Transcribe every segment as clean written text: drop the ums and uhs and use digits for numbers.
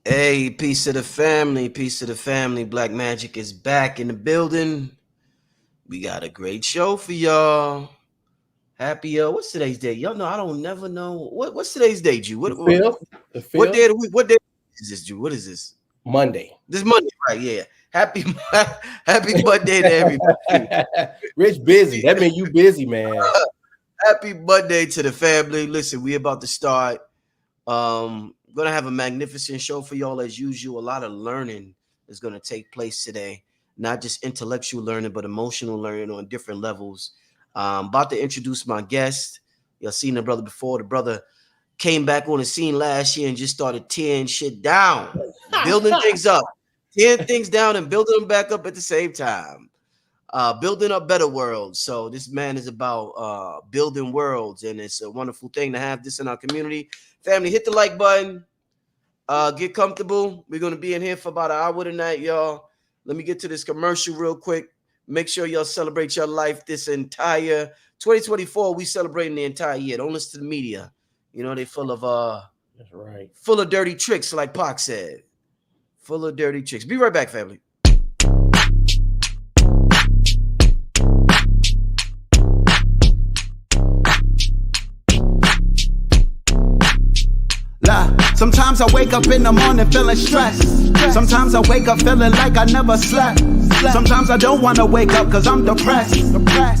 Hey, peace to the family, peace to the family. Black Magic is back in the building. We got a great show for y'all. Happy what's today's date? Y'all know I don't never know what's today's date, Jew. The fifth, the What day fifth, of the week? What day is this, Jew? What is this? Monday. This Monday, right? Yeah. Happy Happy Monday to everybody. Rich busy. That means you busy, man. Happy Monday to the family. Listen, we about to start. Gonna have a magnificent show for y'all as usual. A lot of learning is gonna take place today, not just intellectual learning, but emotional learning on different levels. About to introduce my guest. Y'all seen the brother before. The brother came back on the scene last year and just started tearing shit down, building things up, tearing things down and building them back up at the same time. Building up better worlds. So this man is about building worlds, and it's a wonderful thing to have this in our community. Family, hit the like button. Get comfortable. We're gonna be in here for about an hour tonight, y'all. Let me get to this commercial real quick. Make sure y'all celebrate your life this entire 2024. We celebrating the entire year. Don't listen to the media. You know they full of That's right. full of dirty tricks, like Pac said. Full of dirty tricks. Be right back, family. Sometimes I wake up in the morning feeling stressed. Sometimes I wake up feeling like I never slept. Sometimes I don't want to wake up cause I'm depressed.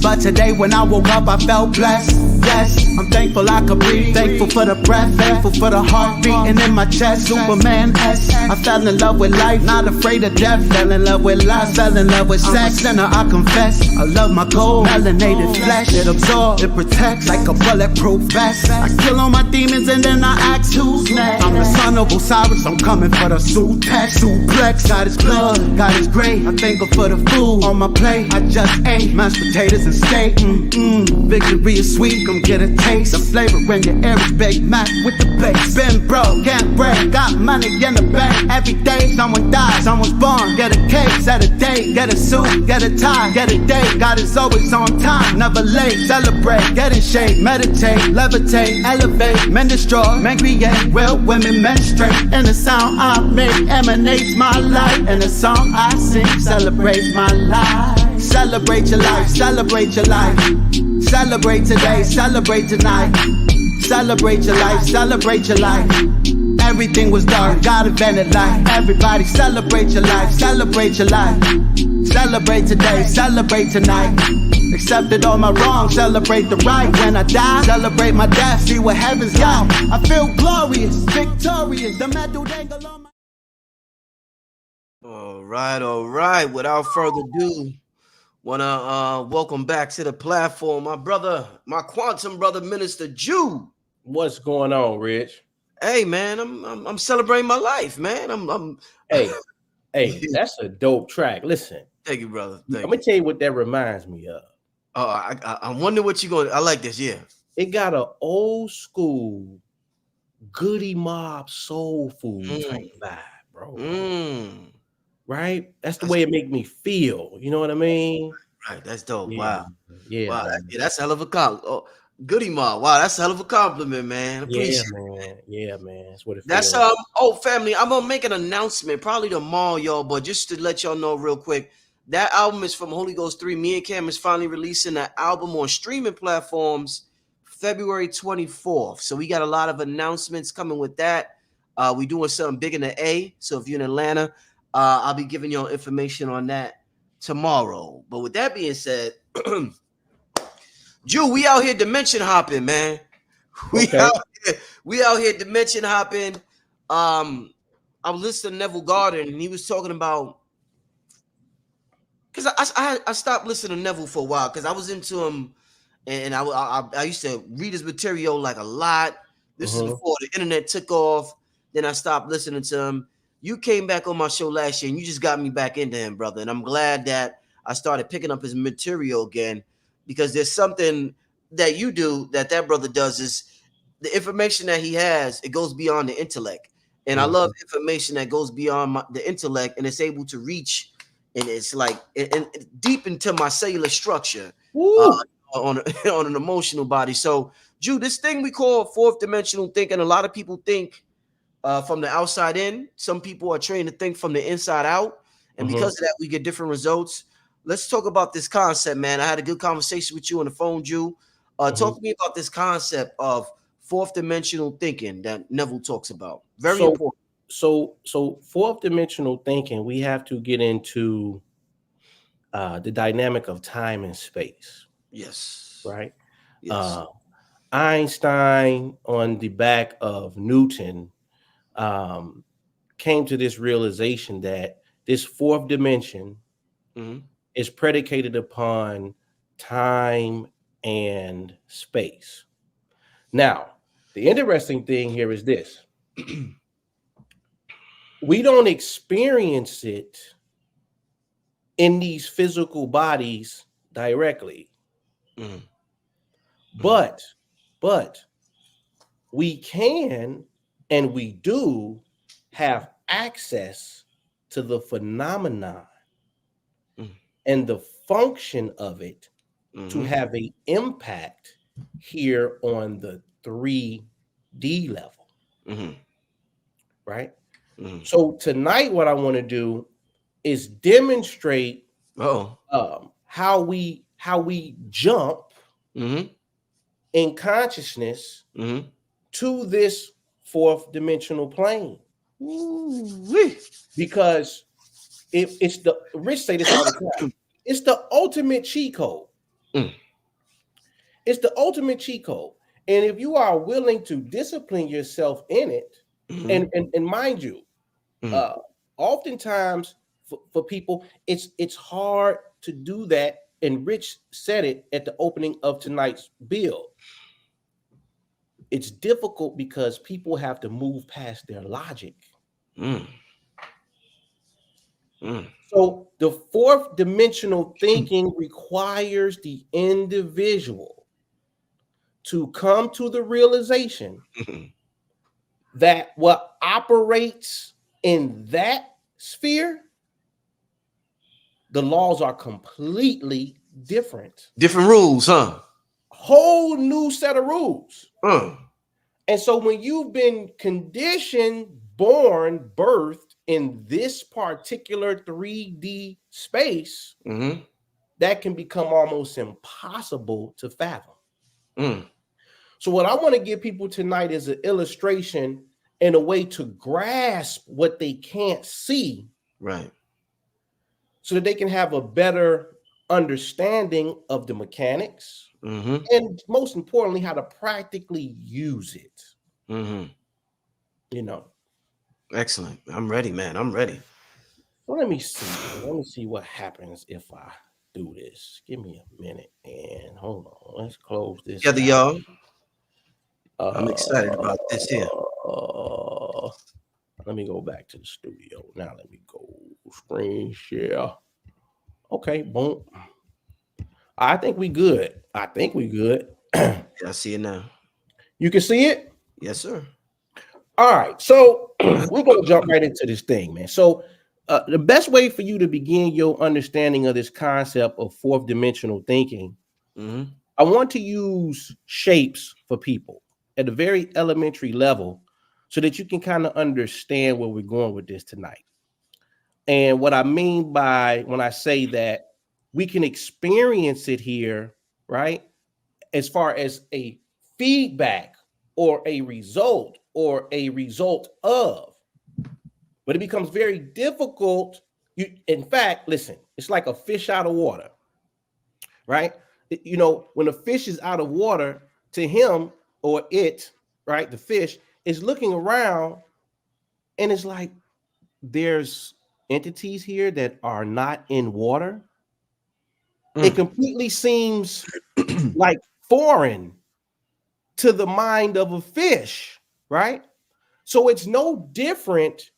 But today when I woke up I felt blessed. Yes, I'm thankful I could breathe. Thankful for the breath, thankful for the heart beating in my chest. Superman S. I fell in love with life, not afraid of death. Fell in love with life, fell in love with sex. Sinner, I confess, I love my gold. Melanated flesh, it absorbs, it protects like a bulletproof vest. I kill all my demons and then I ask who's next. I'm the son of Osiris, I'm coming for the suit test. Suplex, God is blood, God is great. I thank her for the food on my plate. I just ate mashed potatoes and steak. Victory is sweet, come get a taste. The flavor in your air is Big Mac with the base. Been broke, can't break, got money in the bank. Every day someone dies, someone's born. Get a cake, set a date, get a suit, get a tie, get a date. God is always on time, never late. Celebrate, get in shape, meditate, levitate, elevate. Men destroy, men create, real women menstruate. And the sound I make emanates my life. And the song I sing celebrates my life. Celebrate your life, celebrate your life. Celebrate today, celebrate tonight. Celebrate your life, celebrate your life. Everything was dark, God invented light. Everybody celebrate your life, celebrate your life. Celebrate today, celebrate tonight. Accepted all my wrongs, celebrate the right. When I die, celebrate my death, see what heaven's got. I feel glorious, victorious. The medal dangle on my... All right. Without further ado, wanna welcome back to the platform my brother, my quantum brother, Minister Jew. What's going on, Rich? Hey man, I'm celebrating my life, man. I'm Hey, that's a dope track. Listen, Thank you, brother. I'm gonna tell you what that reminds me of. Oh, I wonder what you're going. I like this. Yeah. It got an old school Goody Mob soul food type vibe, bro. Right? That's the way it make me feel. You know what I mean? Right. That's dope. Yeah. Wow. Yeah. Wow. That's a hell of a compliment. Oh, Goody Mob. Wow. That's a hell of a compliment, man. Appreciate it. Yeah, man. That's what it That's feels. Oh, family. I'm gonna make an announcement probably tomorrow, y'all. But just to let y'all know real quick, that album is from Holy Ghost 3. Me and Cam is finally releasing that album on streaming platforms February 24th. So we got a lot of announcements coming with that. We doing something big in the A. So if you're in Atlanta, I'll be giving y'all information on that tomorrow. But with that being said, Jew, we out here dimension hopping, man. We out here dimension hopping. I was listening to Neville Garden, and he was talking about, because I stopped listening to Neville for a while because I was into him, and I used to read his material like a lot. This is before the internet took off. Then I stopped listening to him. You came back on my show last year, and you just got me back into him, brother. And I'm glad that I started picking up his material again, because there's something that you do that brother does is the information that he has, it goes beyond the intellect. And I love information that goes beyond the intellect, and it's able to reach, and it's like and deep into my cellular structure on an emotional body. So, Jude, this thing we call fourth dimensional thinking, a lot of people think from the outside in. Some people are trained to think from the inside out. And because of that, we get different results. Let's talk about this concept, man. I had a good conversation with you on the phone, Jew. Talk to me about this concept of fourth dimensional thinking that Neville talks about. Very important. So fourth dimensional thinking, we have to get into the dynamic of time and space. Yes. Right. Yes. Einstein, on the back of Newton, came to this realization that this fourth dimension is predicated upon time and space. Now, the interesting thing here is this. We don't experience it in these physical bodies directly. But we can and we do have access to the phenomenon and the function of it to have an impact here on the 3D level. Right? So tonight, what I want to do is demonstrate how we jump in consciousness to this fourth dimensional plane. Because it's the Rich say this all the time. It's the ultimate cheat code. It's the ultimate cheat code. And if you are willing to discipline yourself in it, and mind you, oftentimes for people, it's hard to do that. And Rich said it at the opening of tonight's build. It's difficult because people have to move past their logic. So the fourth dimensional thinking requires the individual to come to the realization that what operates in that sphere, the laws are completely different. Different rules, huh? Whole new set of rules. And so when you've been conditioned, born, birthed in this particular 3D space, that can become almost impossible to fathom. So what I want to give people tonight is an illustration and a way to grasp what they can't see. Right. So that they can have a better understanding of the mechanics and most importantly, how to practically use it. You know. Excellent. I'm ready, man. I'm ready. Well, let me see. Let me see what happens if I do this. Give me a minute and hold on. Let's close this. Together, y'all. I'm excited about this here. Let me go back to the studio. Now let me go screen share. Okay, boom. I think we good. Yeah, I see it now. You can see it? Yes, sir. All right. So we're going to jump right into this thing, man. So the best way for you to begin your understanding of this concept of fourth dimensional thinking, I want to use shapes for people at a very elementary level so that you can kind of understand where we're going with this tonight. And what I mean by when I say that we can experience it here, right? As far as a feedback or a result of, but it becomes very difficult. In fact, listen, it's like a fish out of water, right? You know, when a fish is out of water, to him or it, right? The fish is looking around and it's like, there's entities here that are not in water. It completely seems like foreign to the mind of a fish, right? So it's no different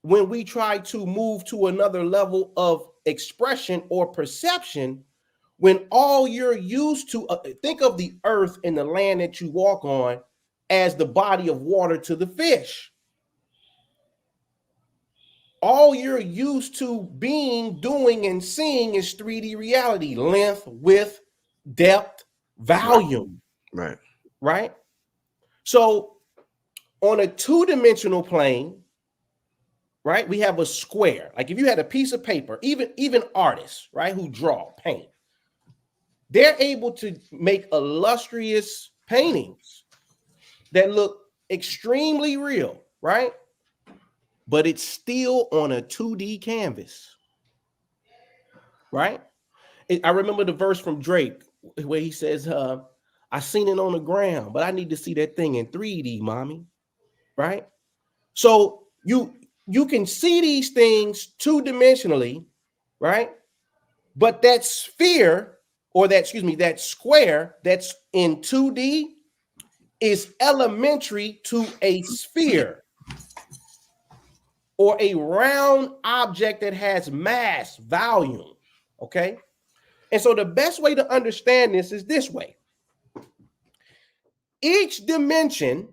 when we try to move to another level of expression or perception, when all you're used to, think of the earth and the land that you walk on as the body of water to the fish. All you're used to being, doing, and seeing is 3D reality: length, width, depth, volume. Right. So On a two-dimensional plane, right, we have a square. Like if you had a piece of paper, even artists, right, who draw, paint, they're able to make illustrious paintings that look extremely real, right? But it's still on a 2D canvas, right? I remember the verse from Drake where he says, I seen it on the ground, but I need to see that thing in 3D, mommy, right? So you can see these things two-dimensionally, right? But that sphere, or that square that's in 2D is elementary to a sphere or a round object that has mass, volume, okay? And so the best way to understand this is this way. Each dimension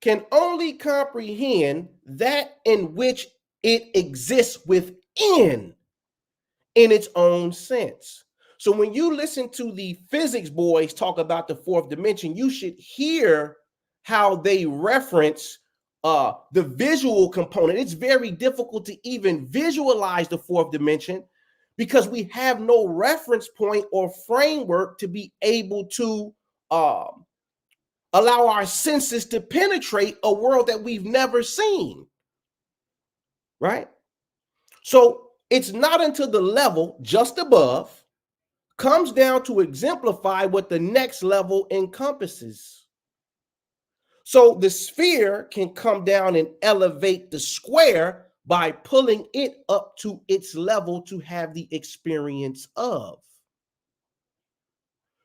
can only comprehend that in which it exists within in its own sense. So when you listen to the physics boys talk about the fourth dimension, you should hear how they reference the visual component. It's very difficult to even visualize the fourth dimension because we have no reference point or framework to be able to allow our senses to penetrate a world that we've never seen, right? So it's not until the level just above comes down to exemplify what the next level encompasses. So the sphere can come down and elevate the square by pulling it up to its level to have the experience of.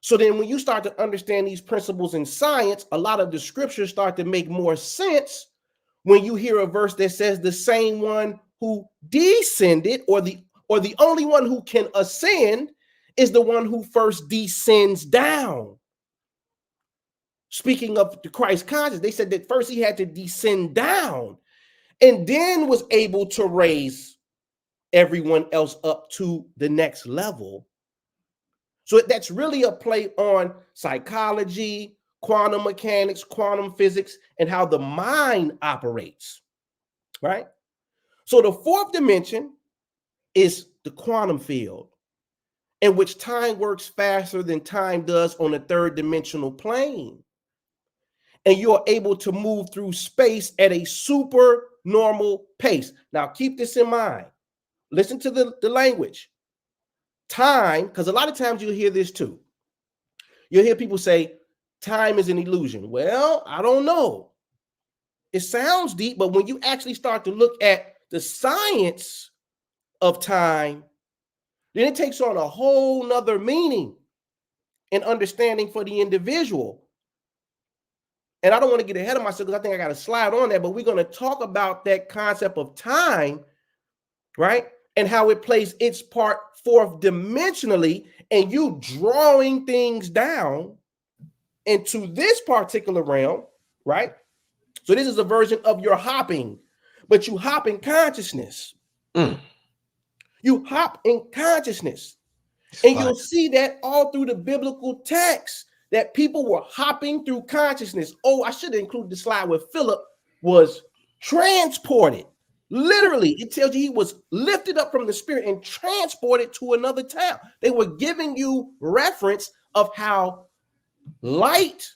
So then when you start to understand these principles in science, a lot of the scriptures start to make more sense when you hear a verse that says the same one who descended, or the only one who can ascend is the one who first descends down. Speaking of the Christ conscious, they said that first he had to descend down and then was able to raise everyone else up to the next level. So that's really a play on psychology, quantum mechanics, quantum physics, and how the mind operates, right? So the fourth dimension is the quantum field, in which time works faster than time does on a third dimensional plane. And you're able to move through space at a super normal pace. Now, keep this in mind. Listen to the language. Time, because a lot of times you'll hear this too. You'll hear people say, time is an illusion. Well, I don't know. It sounds deep, but when you actually start to look at the science of time, then it takes on a whole nother meaning and understanding for the individual. And I don't want to get ahead of myself because I think I got a slide on that, but we're going to talk about that concept of time, right? And how it plays its part fourth dimensionally, and you drawing things down into this particular realm, right? So this is a version of your hopping, but you hop in consciousness. You hop in consciousness. And you'll see that all through the biblical text, that people were hopping through consciousness. Oh, I should have included the slide where Philip was transported. Literally, it tells you he was lifted up from the spirit and transported to another town. They were giving you reference of how light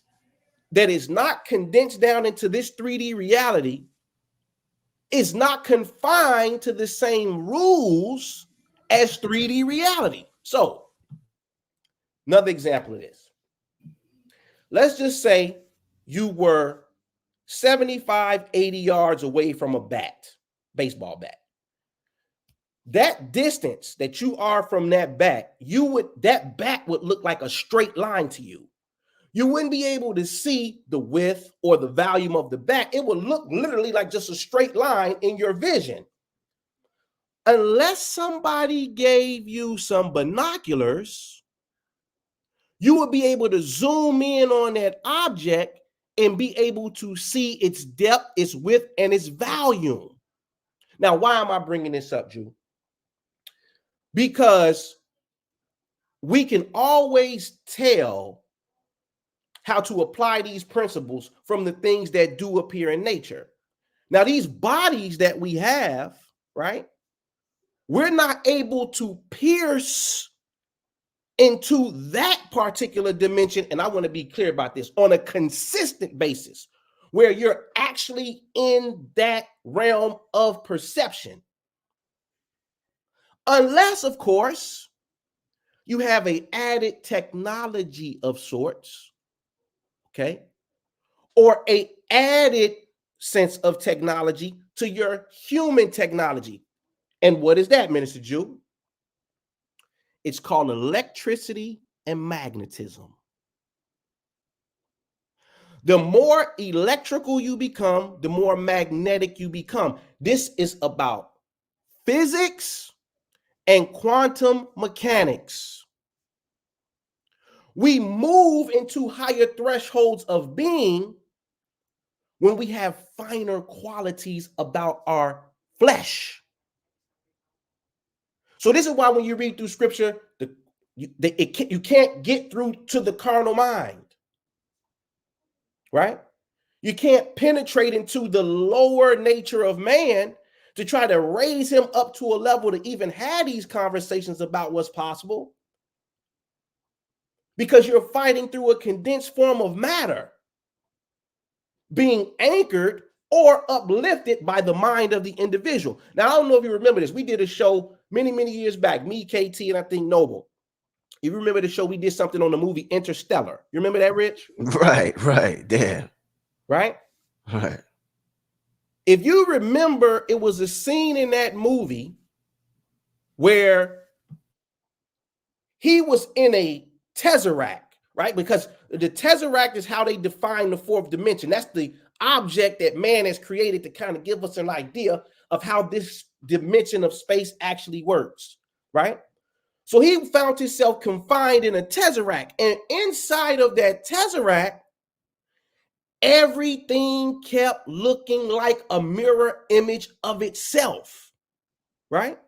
that is not condensed down into this 3D reality is not confined to the same rules as 3D reality. So, another example of this. Let's just say you were 75, 80 yards away from a bat, baseball bat. That distance that you are from that bat, that bat would look like a straight line to you. You wouldn't be able to see the width or the volume of the bat. It would look literally like just a straight line in your vision. Unless somebody gave you some binoculars, you would be able to zoom in on that object and be able to see its depth, its width, and its volume. Now, why am I bringing this up, Drew? Because we can always tell how to apply these principles from the things that do appear in nature. Now, these bodies that we have, right, we're not able to pierce into that particular dimension, and I want to be clear about this, on a consistent basis, where you're actually in that realm of perception. Unless, of course, you have an added technology of sorts, okay, or a added sense of technology to your human technology. And what is that, Minister Jew? It's called electricity and magnetism. The more electrical you become, the more magnetic you become. This is about physics and quantum mechanics. We move into higher thresholds of being when we have finer qualities about our flesh. So this is why when you read through scripture, you can't get through to the carnal mind, right? You can't penetrate into the lower nature of man to try to raise him up to a level to even have these conversations about what's possible, because you're fighting through a condensed form of matter being anchored or uplifted by the mind of the individual. Now, I don't know if you remember this. We did a show many years back, me, KT, and I think Noble. You remember the show? We did something on the movie Interstellar. You remember that, Rich? Right. Damn. Right? Right. If you remember, it was a scene in that movie where he was in a tesseract, right? Because the tesseract is how they define the fourth dimension. That's the object that man has created to kind of give us an idea of how this dimension of space actually works, right? So he found himself confined in a tesseract, and inside of that tesseract, everything kept looking like a mirror image of itself, right?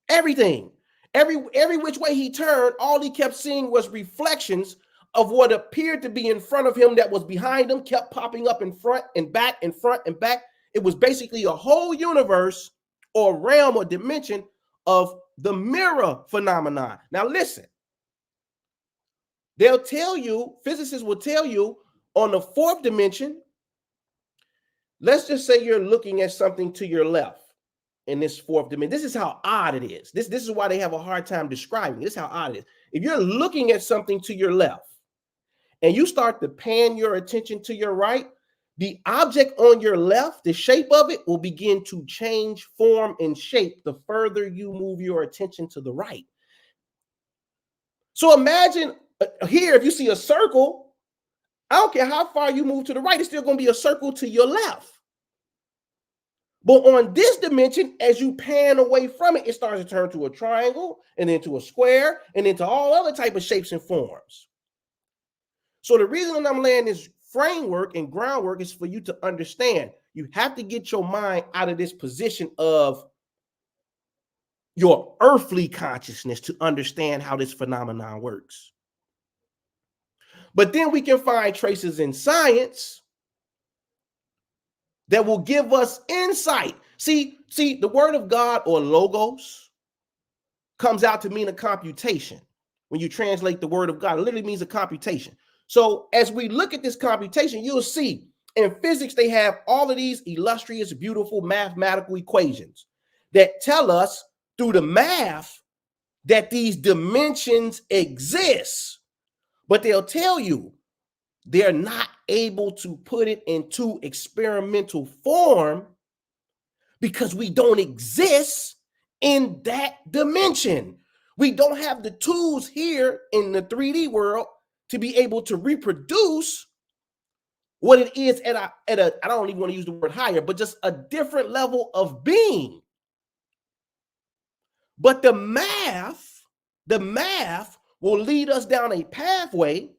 Everything. Every which way he turned, all he kept seeing was reflections of what appeared to be in front of him that was behind him, kept popping up in front and back, in front and back. It was basically a whole universe or realm or dimension of the mirror phenomenon. Now listen, they'll tell you, physicists will tell you, on the fourth dimension, let's just say you're looking at something to your left in this fourth dimension. This is how odd it is. This is why they have a hard time describing. This is how odd it is. If you're looking at something to your left and you start to pan your attention to your right, the object on your left, the shape of it will begin to change form and shape the further you move your attention to the right. So imagine here, if you see a circle, I don't care how far you move to the right, it's still going to be a circle to your left. But on this dimension, as you pan away from it, it starts to turn to a triangle and then to a square and into all other type of shapes and forms. So the reason I'm laying this framework and groundwork is for you to understand. You have to get your mind out of this position of your earthly consciousness to understand how this phenomenon works. But then we can find traces in science that will give us insight. See, the word of God, or logos, comes out to mean a computation. When you translate the word of God, it literally means a computation. So as we look at this computation, you'll see in physics, they have all of these illustrious, beautiful mathematical equations that tell us through the math that these dimensions exist. But they'll tell you they're not able to put it into experimental form because we don't exist in that dimension. We don't have the tools here in the 3D world to be able to reproduce what it is at a I don't even want to use the word higher, but just a different level of being. But the math will lead us down a pathway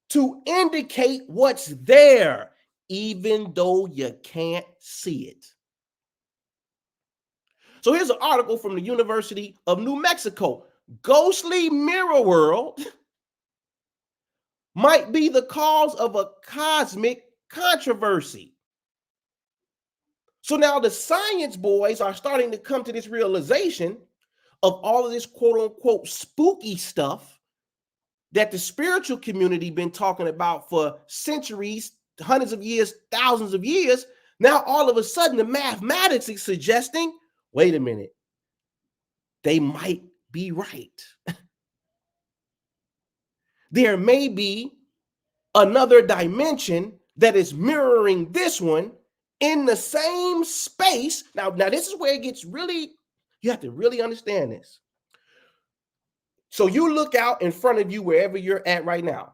to indicate what's there, even though you can't see it. So here's an article from the University of New Mexico. Ghostly mirror world might be the cause of a cosmic controversy. So now the science boys are starting to come to this realization of all of this quote unquote spooky stuff that the spiritual community been talking about for centuries, hundreds of years, thousands of years. Now all of a sudden the mathematics is suggesting, wait a minute, they might be right. There may be another dimension that is mirroring this one in the same space. Now this is where it gets really, you have to really understand this. So you look out in front of you wherever you're at right now,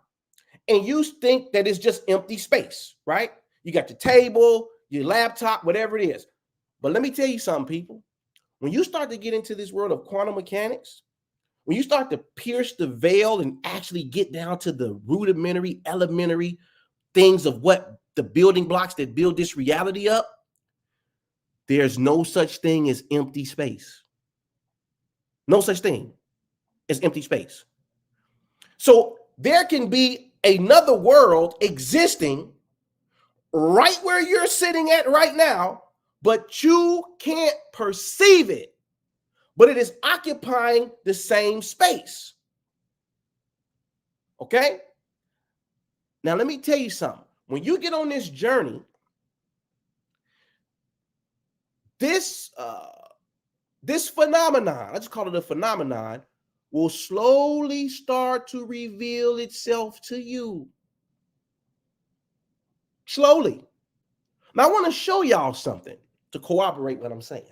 and you think that it's just empty space, right? You got your table, your laptop, whatever it is. But let me tell you something, people. When you start to get into this world of quantum mechanics, when you start to pierce the veil and actually get down to the rudimentary, elementary things of what the building blocks that build this reality up, there's no such thing as empty space. No such thing as empty space. So there can be another world existing right where you're sitting at right now, but you can't perceive it. But it is occupying the same space. Okay? Now, let me tell you something. When you get on this journey, this phenomenon, I just call it a phenomenon, will slowly start to reveal itself to you. Slowly. Now, I want to show y'all something to corroborate what I'm saying.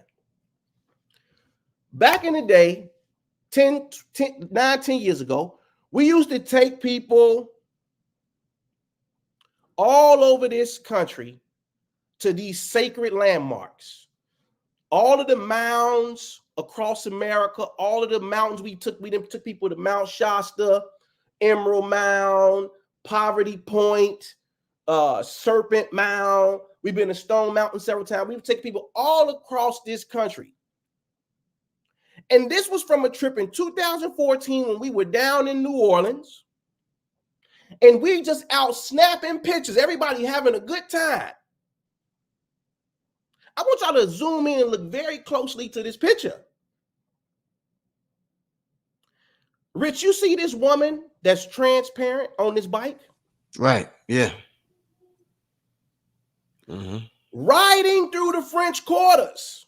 Back in the day, 10 years ago, we used to take people all over this country to these sacred landmarks. All of the mounds across America, all of the mountains we took people to Mount Shasta, Emerald Mound, Poverty Point, Serpent Mound. We've been to Stone Mountain several times. We've taken people all across this country. And this was from a trip in 2014 when we were down in New Orleans. And we just out snapping pictures, everybody having a good time. I want y'all to zoom in and look very closely to this picture. Rich, you see this woman that's transparent on this bike? Right, yeah. Mm-hmm. Riding through the French quarters.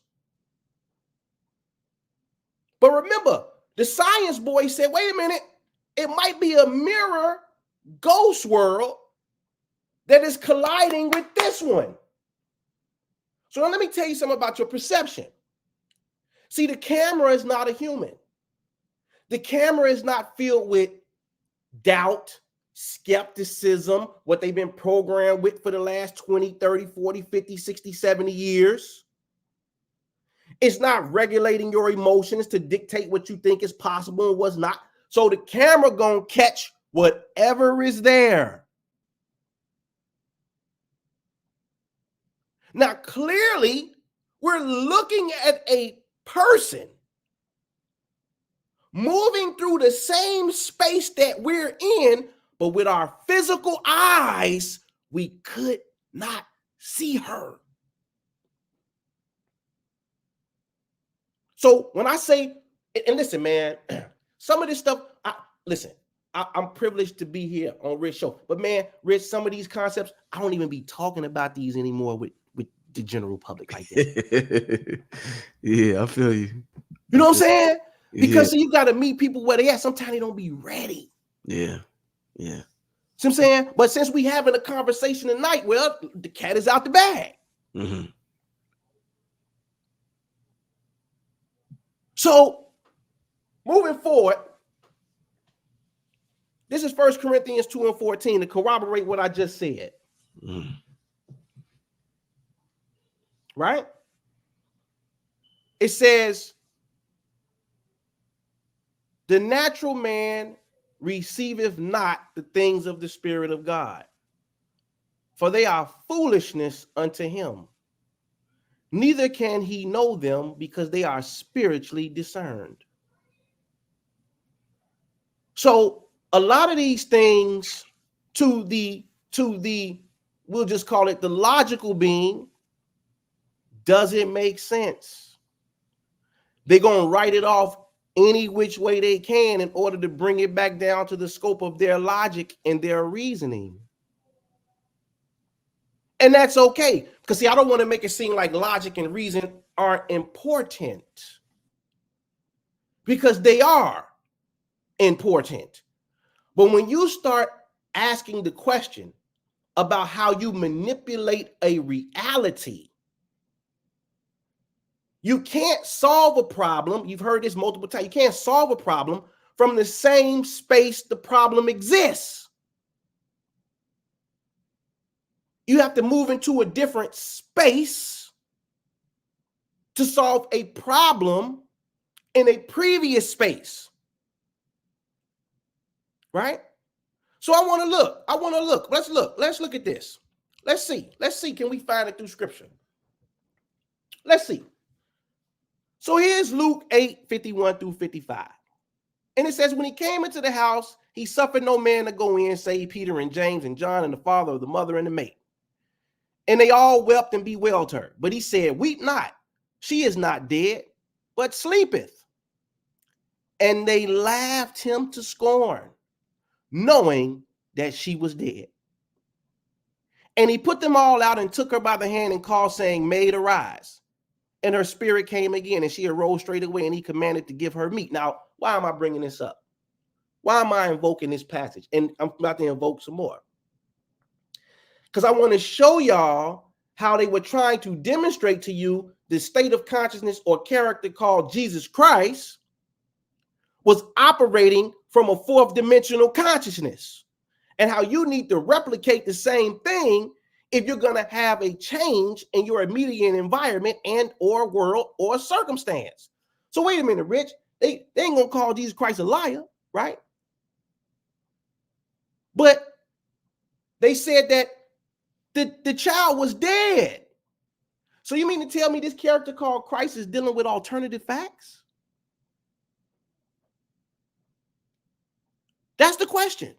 But remember, the science boy said, wait a minute, it might be a mirror ghost world that is colliding with this one. So now let me tell you something about your perception. See, the camera is not a human. The camera is not filled with doubt, skepticism, what they've been programmed with for the last 20, 30, 40, 50, 60, 70 years. It's not regulating your emotions to dictate what you think is possible and what's not. So the camera gonna catch whatever is there. Now, clearly, we're looking at a person moving through the same space that we're in, but with our physical eyes, we could not see her. So when I say, and listen, man, some of this stuff, I'm privileged to be here on Rich Show. But man, Rich, some of these concepts, I don't even be talking about these anymore with the general public like that. Yeah, I feel you. You know what I'm saying? Because see, you got to meet people where they at. Sometimes they don't be ready. Yeah. See what I'm saying? But since we having a conversation tonight, well, the cat is out the bag. Mm-hmm. So moving forward, this is 1 Corinthians 2:14 to corroborate what I just said. Mm. Right? It says, the natural man receiveth not the things of the Spirit of God, for they are foolishness unto him. Neither can he know them because they are spiritually discerned. So a lot of these things to the we'll just call it the logical being doesn't make sense. They're going to write it off any which way they can in order to bring it back down to the scope of their logic and their reasoning. And that's okay. Because see, I don't want to make it seem like logic and reason aren't important. Because they are important. But when you start asking the question about how you manipulate a reality, you can't solve a problem. You've heard this multiple times. You can't solve a problem from the same space the problem exists. You have to move into a different space to solve a problem in a previous space. Right? So I want to look. Let's look at this. Let's see. Can we find it through scripture? Let's see. So here's Luke 8:51 through 55. And it says, when he came into the house, he suffered no man to go in, save Peter and James and John and the father of the mother and the maid. And they all wept and bewailed her. But he said, weep not. She is not dead, but sleepeth. And they laughed him to scorn, knowing that she was dead. And he put them all out and took her by the hand and called, saying, Maid, arise. And her spirit came again, and she arose straight away, and he commanded to give her meat. Now, why am I bringing this up? Why am I invoking this passage? And I'm about to invoke some more. Because I want to show y'all how they were trying to demonstrate to you the state of consciousness or character called Jesus Christ was operating from a fourth dimensional consciousness, and how you need to replicate the same thing if you're going to have a change in your immediate environment and or world or circumstance. So wait a minute, Rich. They ain't going to call Jesus Christ a liar, right? But they said that the child was dead. So you mean to tell me this character called Christ is dealing with alternative facts? That's the question.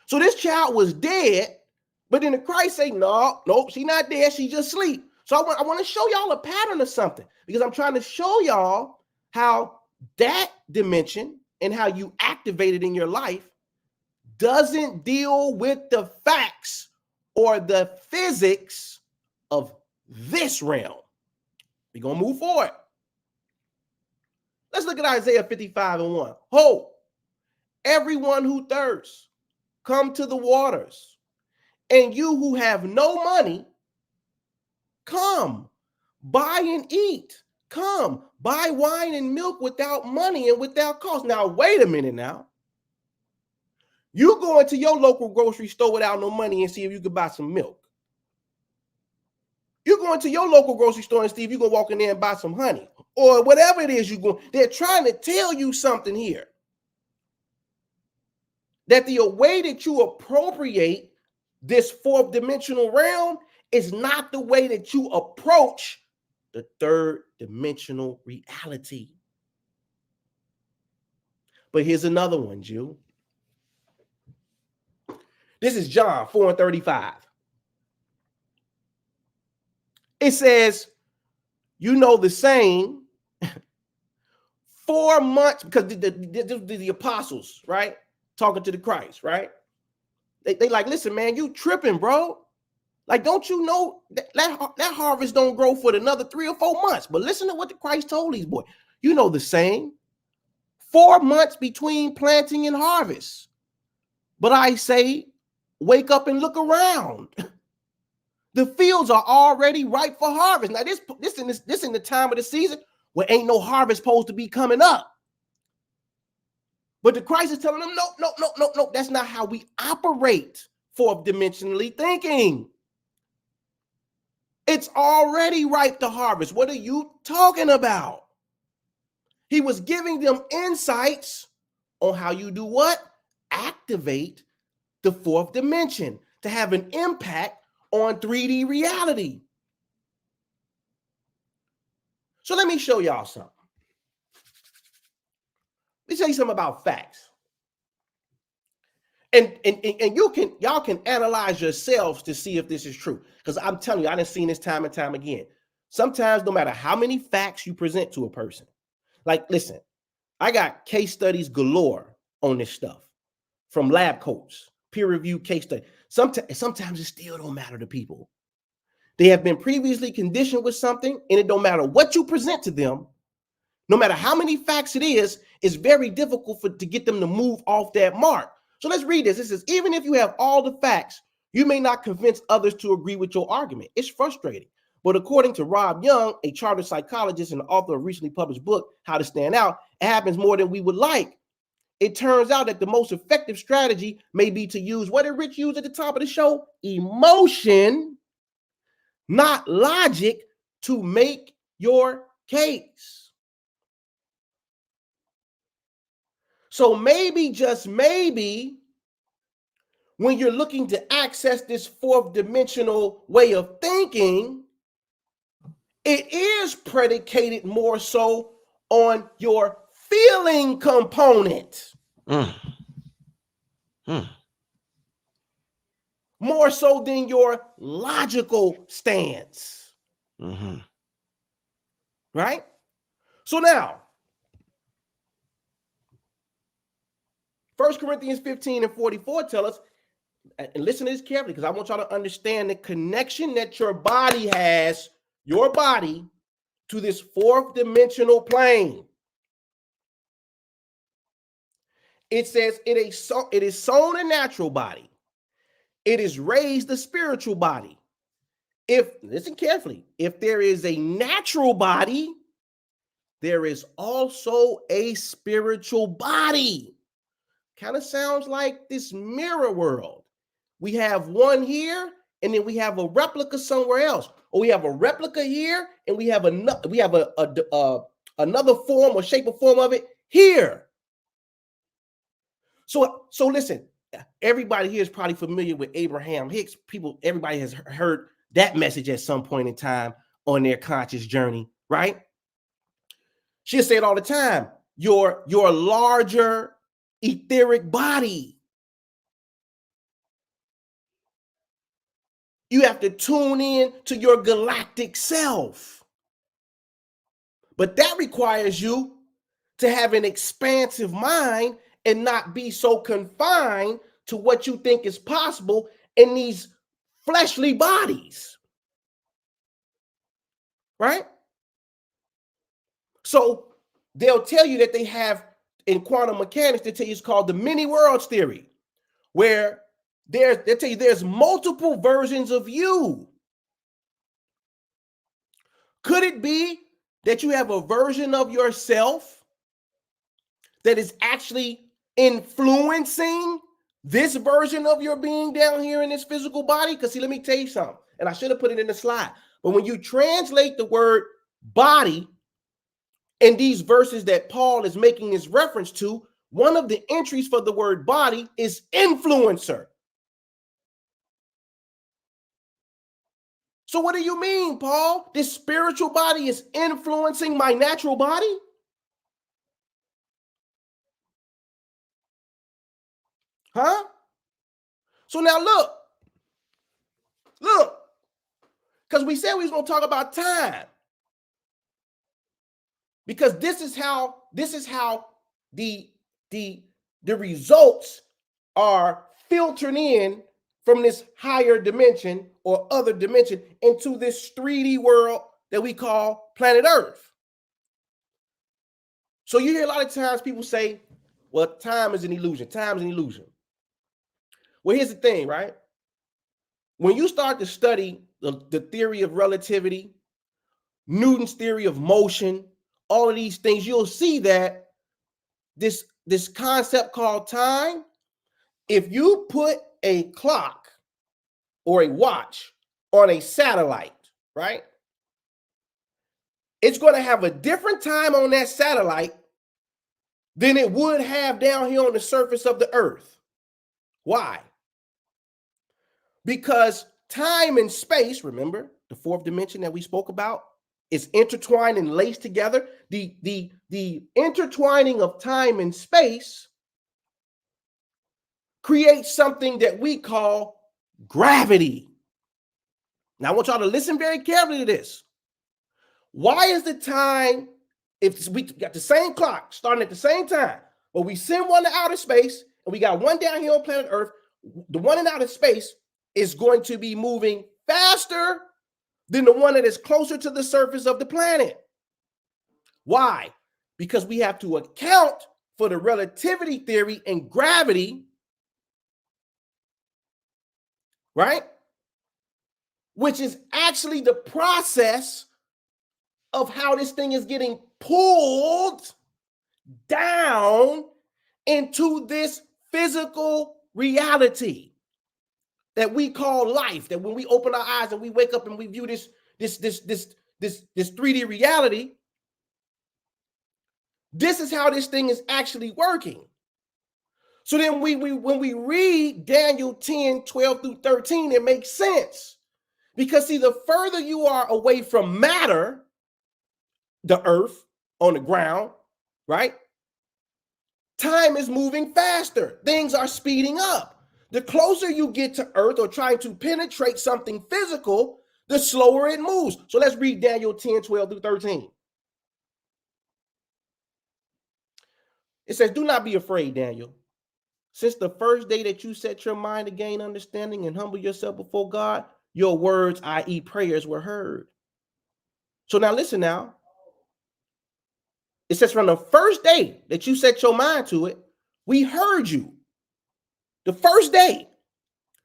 So this child was dead, but then the Christ say, no, nope, she's not dead. She just asleep. So I want to show y'all a pattern of something, because I'm trying to show y'all how that dimension and how you activate it in your life doesn't deal with the facts or the physics of this realm. We're going to move forward. Let's look at Isaiah 55:1. Ho, everyone who thirsts, come to the waters. And you who have no money, come, buy and eat. Come, buy wine and milk without money and without cost. Now, wait a minute now. You go into your local grocery store without no money and see if you can buy some milk. You go into your local grocery store and see if you can walk in there and buy some honey or whatever it is you go. They're trying to tell you something here. That the way that you appropriate this fourth dimensional realm is not the way that you approach the third dimensional reality. But here's another one, Jew. This is John 4:35. It says, you know the saying, 4 months, because the apostles, right? Talking to the Christ, right? They like, listen, man, you tripping, bro. Like, don't you know that harvest don't grow for another 3 or 4 months? But listen to what the Christ told these boys. You know the saying, 4 months between planting and harvest. But I say, wake up and look around. The fields are already ripe for harvest. Now, this in the time of the season where ain't no harvest supposed to be coming up. But the Christ is telling them, no, that's not how we operate fourth dimensionally thinking. It's already ripe to harvest. What are you talking about? He was giving them insights on how you do what? Activate the fourth dimension to have an impact on 3D reality. So let me show y'all something. Let me tell you something about facts. And y'all can analyze yourselves to see if this is true. Because I'm telling you, I done seen this time and time again. Sometimes, no matter how many facts you present to a person, like, listen, I got case studies galore on this stuff from lab coats, peer-reviewed case study. Sometimes it still don't matter to people. They have been previously conditioned with something, and it don't matter what you present to them. No matter how many facts it is, it's very difficult to get them to move off that mark. So let's read this. It says, even if you have all the facts, you may not convince others to agree with your argument. It's frustrating. But according to Rob Young, a chartered psychologist and author of a recently published book, How to Stand Out, it happens more than we would like. It turns out that the most effective strategy may be to use, what did Rich use at the top of the show? Emotion, not logic, to make your case. So maybe, just maybe, when you're looking to access this fourth dimensional way of thinking, it is predicated more so on your feeling component. More so than your logical stance. Right? So now, 1 Corinthians 15 and 44 tell us, and listen to this carefully because I want y'all to understand the connection that your body has, your body, to this fourth dimensional plane. It says it is sown a natural body. It is raised a spiritual body. Listen carefully, if there is a natural body, there is also a spiritual body. Kind of sounds like this mirror world. We have one here, and then we have a replica somewhere else, or we have a replica here, and we have another form or shape or form of it here. So listen, everybody here is probably familiar with Abraham Hicks. Everybody has heard that message at some point in time on their conscious journey, right? She'll say it all the time. Your larger etheric body. You have to tune in to your galactic self. But that requires you to have an expansive mind and not be so confined to what you think is possible in these fleshly bodies. Right? So they'll tell you that they have, in quantum mechanics, they tell you it's called the many worlds theory, where they tell you there's multiple versions of you. Could it be that you have a version of yourself that is actually influencing this version of your being down here in this physical body? Because see, let me tell you something, and I should have put it in the slide, but when you translate the word body in these verses that Paul is making this reference to, one of the entries for the word body is influencer. So what do you mean, Paul? This spiritual body is influencing my natural body? Huh? So now look, because we said we was going to talk about time. Because this is how the results are filtered in from this higher dimension or other dimension into this 3D world that we call planet Earth. So you hear a lot of times people say, well, time is an illusion. Time is an illusion. Well, here's the thing, right? When you start to study the theory of relativity, Newton's theory of motion, all of these things, you'll see that this concept called time, if you put a clock or a watch on a satellite, right? It's going to have a different time on that satellite than it would have down here on the surface of the earth. Why? Because time and space, remember the fourth dimension that we spoke about, is intertwined and laced together. The intertwining of time and space creates something that we call gravity. Now, I want y'all to listen very carefully to this. Why is the time, if we got the same clock starting at the same time, but we send one to outer space and we got one down here on planet Earth, the one in outer space is going to be moving faster than the one that is closer to the surface of the planet? Why? Because we have to account for the relativity theory and gravity, right? Which is actually the process of how this thing is getting pulled down into this physical reality that we call life. That when we open our eyes and we wake up and we view this 3D reality, this is how this thing is actually working. So then when we read Daniel 10, 12 through 13, it makes sense. Because see, the further you are away from matter, the earth on the ground, right? Time is moving faster. Things are speeding up. The closer you get to earth or trying to penetrate something physical, the slower it moves. So let's read Daniel 10, 12 through 13. It says, do not be afraid, Daniel. Since the first day that you set your mind to gain understanding and humble yourself before God, your words, i.e. prayers, were heard. So now listen now. It says from the first day that you set your mind to it, we heard you. The first day.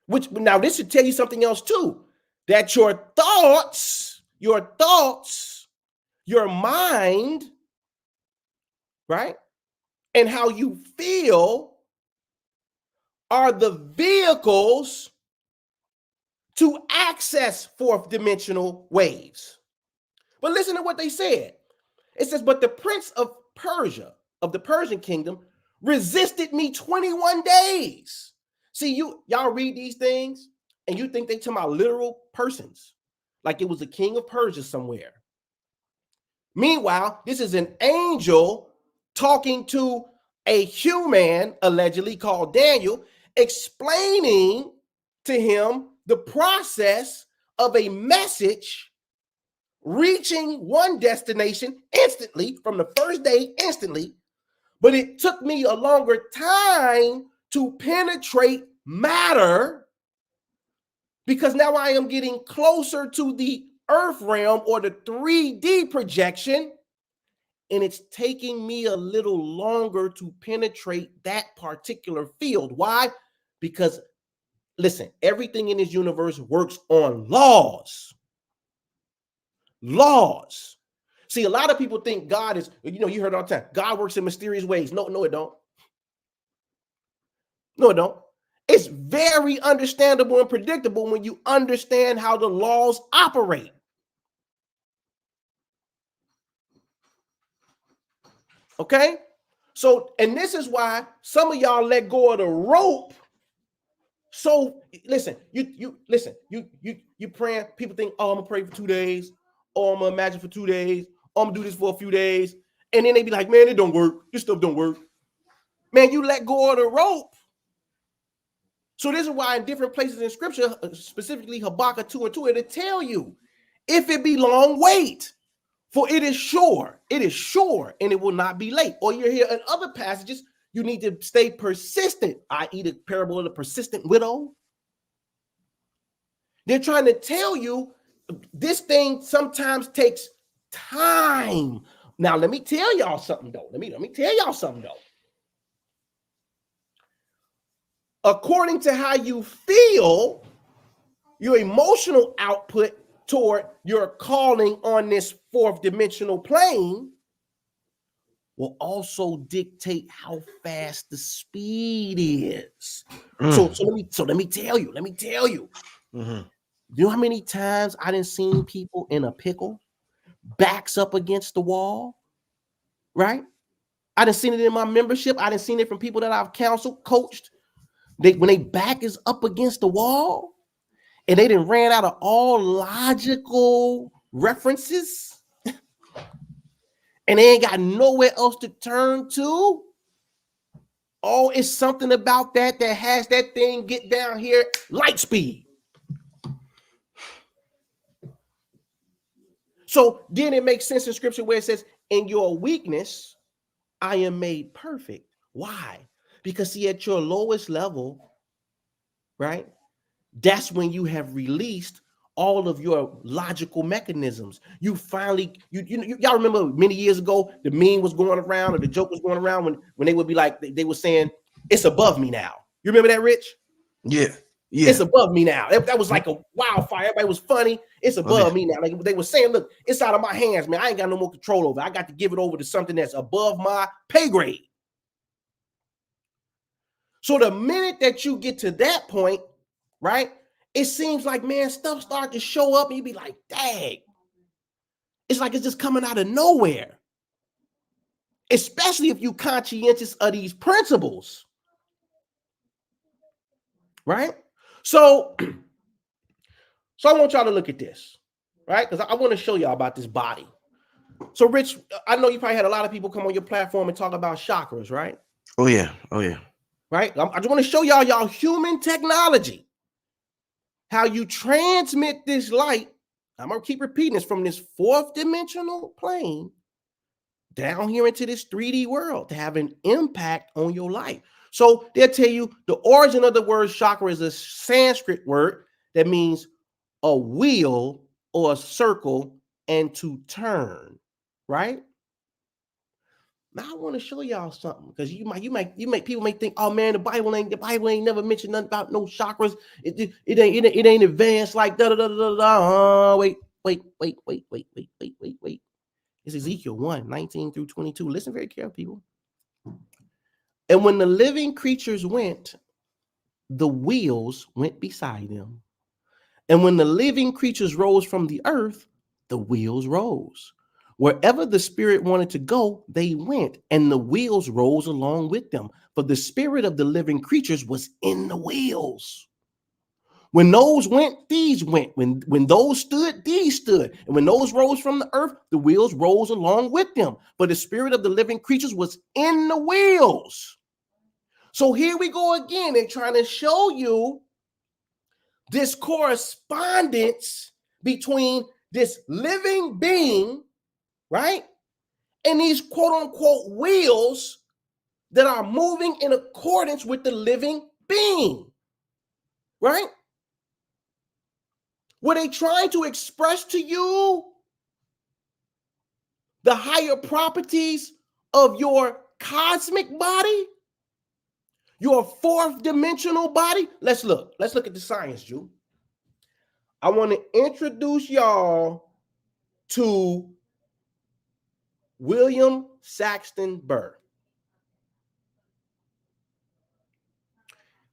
Which now this should tell you something else too. That your thoughts, your mind, right? And how you feel are the vehicles to access fourth dimensional waves. But listen to what they said. It says, but the prince of Persia, of the Persian kingdom, resisted me 21 days. See, y'all read these things and you think they talking about literal persons, like it was a king of Persia somewhere. Meanwhile, this is an angel talking to a human, allegedly called Daniel, explaining to him the process of a message reaching one destination instantly from the first day, instantly. But it took me a longer time to penetrate matter because now I am getting closer to the earth realm or the 3D projection, and it's taking me a little longer to penetrate that particular field. Why? Because, listen, everything in this universe works on laws. Laws. See, a lot of people think God is, you heard all the time, God works in mysterious ways. No, it don't. No, it don't. It's very understandable and predictable when you understand how the laws operate. Okay? So, and this is why some of y'all let go of the rope. So listen, you praying, people think, oh, I'm gonna pray for 2 days, or I'm gonna imagine for 2 days, or I'm gonna do this for a few days, and then they be like, man, it don't work. This stuff don't work. Man, you let go of the rope. So this is why in different places in scripture, specifically Habakkuk 2:2, it'll tell you, if it be long, wait, for it is sure, and it will not be late. Or you're here in other passages, you need to stay persistent, i.e. the parable of the persistent widow. They're trying to tell you this thing sometimes takes time. Now, let me tell y'all something, though. Let me tell y'all something, though. According to how you feel, your emotional output toward your calling on this fourth dimensional plane will also dictate how fast the speed is. So let me tell you. Mm-hmm. You know how many times I done seen people in a pickle, backs up against the wall, right? I done seen it in my membership. I done seen it from people that I've counseled, coached. When they back is up against the wall and they done ran out of all logical references and they ain't got nowhere else to turn to. Oh, it's something about that has that thing get down here light speed. So then it makes sense in scripture where it says, in your weakness, I am made perfect. Why? Because see, at your lowest level, right? That's when you have released all of your logical mechanisms. You finally, y'all remember many years ago, the meme was going around or the joke was going around when they would be like, they were saying, it's above me now. You remember that, Rich? Yeah. It's above me now. That was like a wildfire. Everybody was funny. It's above me now. Like they were saying, look, it's out of my hands, man. I ain't got no more control over it. I got to give it over to something that's above my pay grade. So the minute that you get to that point, right, it seems like, man, stuff starts to show up and you be like, dang. It's like it's just coming out of nowhere. Especially if you conscientious of these principles. Right? So I want y'all to look at this, right? Because I want to show y'all about this body. So, Rich, I know you probably had a lot of people come on your platform and talk about chakras, right? Oh, yeah. Right? I just want to show y'all human technology, how you transmit this light. I'm going to keep repeating this from this fourth dimensional plane down here into this 3D world to have an impact on your life. So they'll tell you the origin of the word chakra is a Sanskrit word that means a wheel or a circle and to turn, right? Now I want to show y'all something because you might people may think, oh man, the Bible ain't never mentioned nothing about no chakras. It ain't advanced like da da da da da. Wait. It's Ezekiel 1:19 through 22. Listen very carefully, people. And when the living creatures went, the wheels went beside them. And when the living creatures rose from the earth, the wheels rose. Wherever the spirit wanted to go, they went, and the wheels rose along with them. For the spirit of the living creatures was in the wheels. When those went, these went. When those stood, these stood. And when those rose from the earth, the wheels rose along with them. For the spirit of the living creatures was in the wheels. So here we go again. They're trying to show you this correspondence between this living being, right, and these quote unquote wheels that are moving in accordance with the living being, right? Were they trying to express to you the higher properties of your cosmic body, your fourth dimensional body? Let's look at the science, Jew. I want to introduce y'all to William Saxton Burr.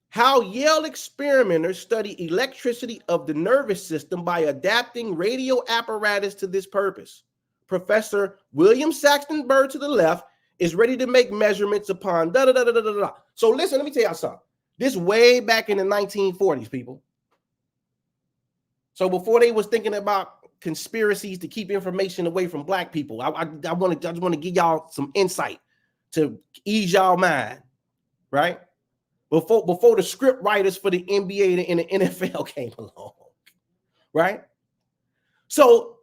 How Yale experimenters study electricity of the nervous system by adapting radio apparatus to this purpose. Professor William Saxton Burr to the left is ready to make measurements upon da da da da da da. So listen, let me tell y'all something. This way back in the 1940s, people. So before they was thinking about conspiracies to keep information away from black people, I just want to give y'all some insight to ease y'all mind, right? Before the script writers for the NBA and the NFL came along, right? So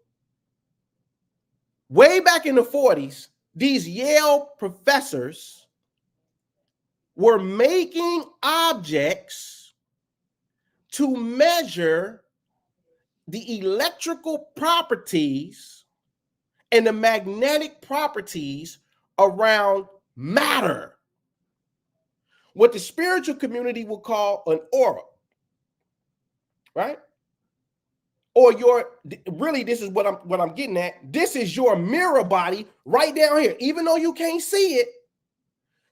way back in the 40s, these Yale professors were making objects to measure the electrical properties and the magnetic properties around matter. What the spiritual community will call an aura, right? Or really, this is what I'm getting at. This is your mirror body right down here, even though you can't see it.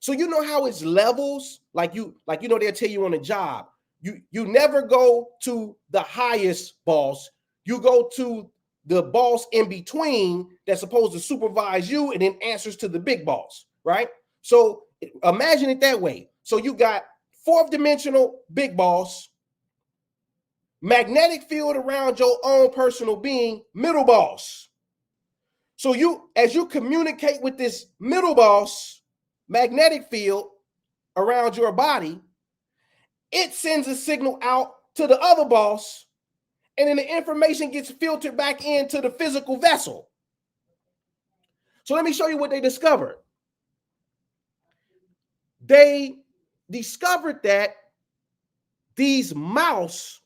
So you know how it's levels, like they'll tell you on a job. You never go to the highest boss. You go to the boss in between that's supposed to supervise you and then answers to the big boss, right? So imagine it that way. So you got fourth dimensional big boss, magnetic field around your own personal being, middle boss. So as you communicate with this middle boss magnetic field, around your body, it sends a signal out to the other boss, and then the information gets filtered back into the physical vessel. So let me show you what they discovered. They discovered that these mice,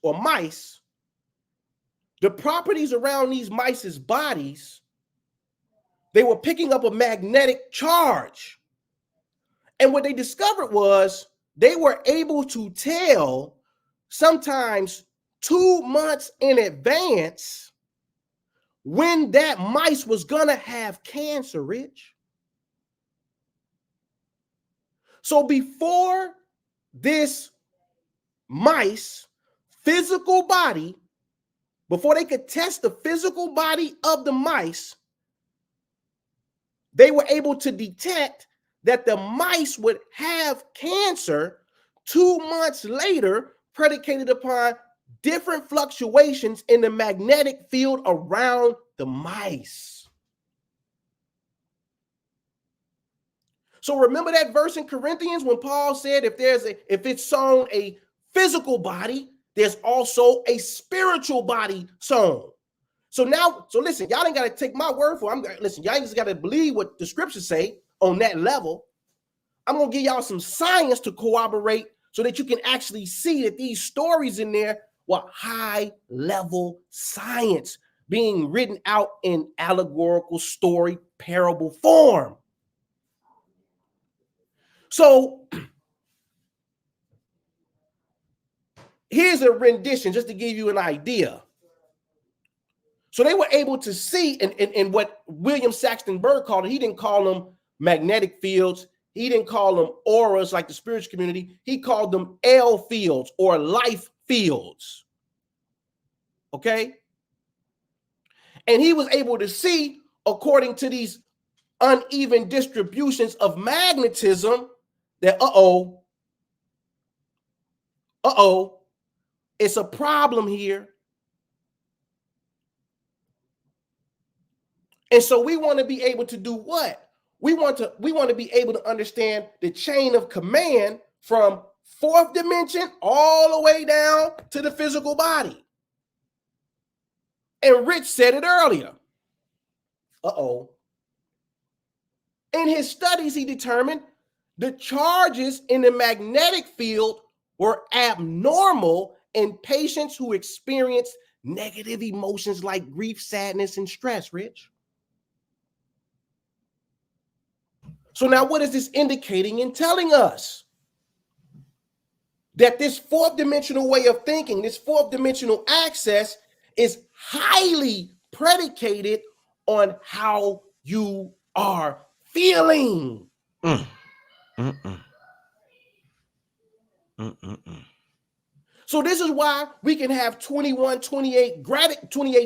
the properties around these mice's bodies, they were picking up a magnetic charge. And what they discovered was they were able to tell sometimes 2 months in advance when that mice was going to have cancer, Rich. So before this mice physical body, before they could test the physical body of the mice, they were able to detect that the mice would have cancer 2 months later, predicated upon different fluctuations in the magnetic field around the mice. So remember that verse in Corinthians when Paul said if it's sown a physical body, there's also a spiritual body sown. So listen, y'all ain't got to take my word for it. Listen, y'all just got to believe what the scriptures say on that level. I'm going to give y'all some science to corroborate so that you can actually see that these stories in there were high-level science being written out in allegorical story parable form. So here's a rendition just to give you an idea. So they were able to see in what William Saxton Bird called it. He didn't call them magnetic fields. He didn't call them auras like the spiritual community. He called them L fields or life fields. Okay? And he was able to see, according to these uneven distributions of magnetism, that it's a problem here. And so we want to be able to do what? We want to be able to understand the chain of command from fourth dimension all the way down to the physical body. And Rich said it earlier. In his studies, he determined the charges in the magnetic field were abnormal in patients who experienced negative emotions like grief, sadness, and stress, Rich. So now what is this indicating and telling us? That this fourth dimensional way of thinking, this fourth dimensional access is highly predicated on how you are feeling. So this is why we can have 28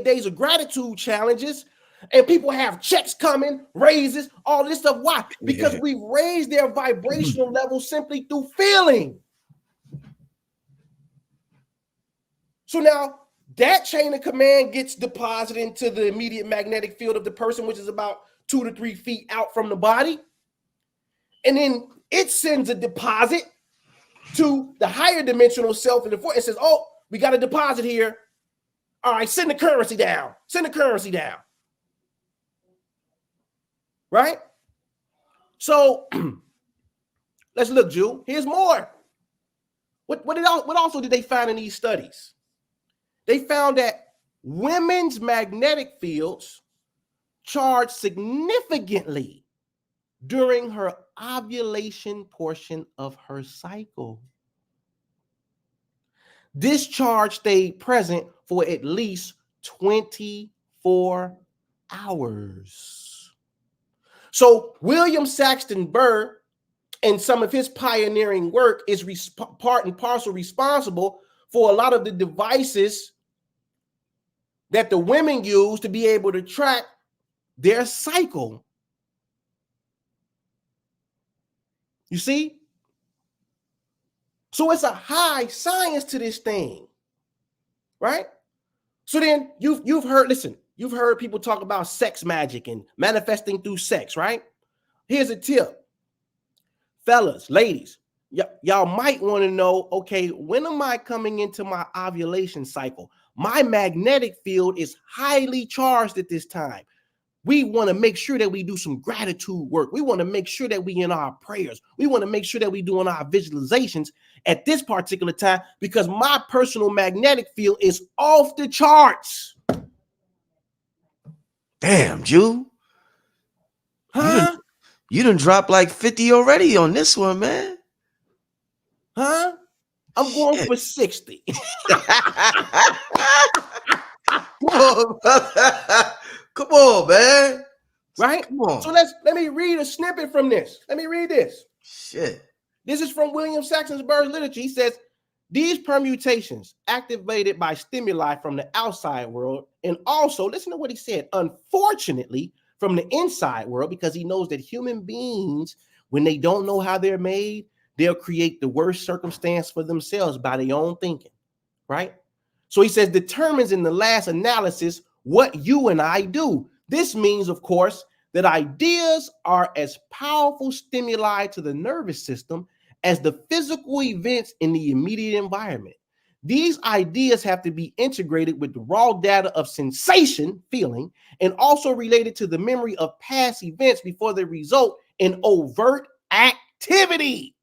days of gratitude challenges, and people have checks coming, raises, all this stuff. Why? Because we've raised their vibrational level simply through feeling. So now that chain of command gets deposited into the immediate magnetic field of the person, which is about 2 to 3 feet out from the body. And then it sends a deposit to the higher dimensional self in the fourth. It says, oh, we got a deposit here. All right, send the currency down. Send the currency down. Right? So let's look, Jew. Here's more. What also did they find in these studies? They found that women's magnetic fields charge significantly during her ovulation portion of her cycle. This charge stayed present for at least 24 hours. So William Saxton Burr and some of his pioneering work is part and parcel responsible for a lot of the devices that the women use to be able to track their cycle. You see? So it's a high science to this thing, right? So then you've heard people talk about sex magic and manifesting through sex, right? Here's a tip. Fellas, ladies, y'all might want to know, okay, when am I coming into my ovulation cycle? My magnetic field is highly charged at this time. We want to make sure that we do some gratitude work. We want to make sure that we in our prayers. We want to make sure that we doing our visualizations at this particular time because my personal magnetic field is off the charts. Damn, Jew. Huh? You done dropped like 50 already on this one, man. Huh? I'm going for 60. Come on, man. Right? Come on. So let me read a snippet from this. Let me read this. Shit. This is from William Saxonburg's literature. He says, these permutations activated by stimuli from the outside world, and also, listen to what he said, unfortunately, from the inside world, because he knows that human beings, when they don't know how they're made, they'll create the worst circumstance for themselves by their own thinking, right? So he says, determines in the last analysis what you and I do. This means, of course, that ideas are as powerful stimuli to the nervous system as the physical events in the immediate environment. These ideas have to be integrated with the raw data of sensation, feeling, and also related to the memory of past events before they result in overt activity.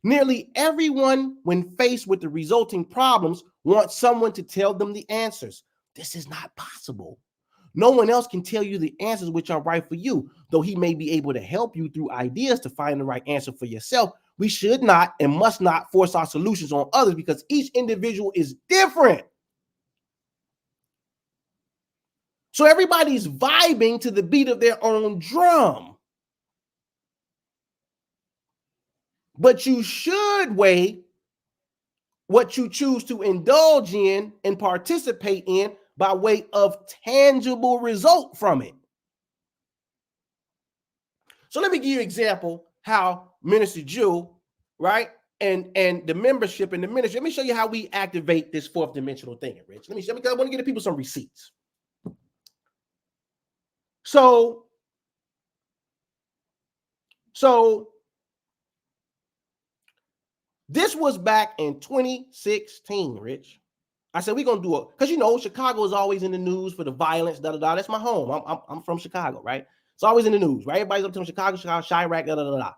Nearly everyone, when faced with the resulting problems, wants someone to tell them the answers. This is not possible. No one else can tell you the answers which are right for you, though he may be able to help you through ideas to find the right answer for yourself. We should not and must not force our solutions on others because each individual is different. So everybody's vibing to the beat of their own drum. But you should weigh what you choose to indulge in and participate in by way of tangible result from it. So let me give you an example how Minister Jew, right, and the membership in the ministry. Let me show you how we activate this fourth dimensional thing, Rich. Let me show you, because I want to give the people some receipts. So this was back in 2016, Rich. I said, we're going to do it. Because, you know, Chicago is always in the news for the violence, da-da-da. That's my home. I'm from Chicago, right? It's always in the news, right? Everybody's up to Chicago, Chirac, da-da-da-da.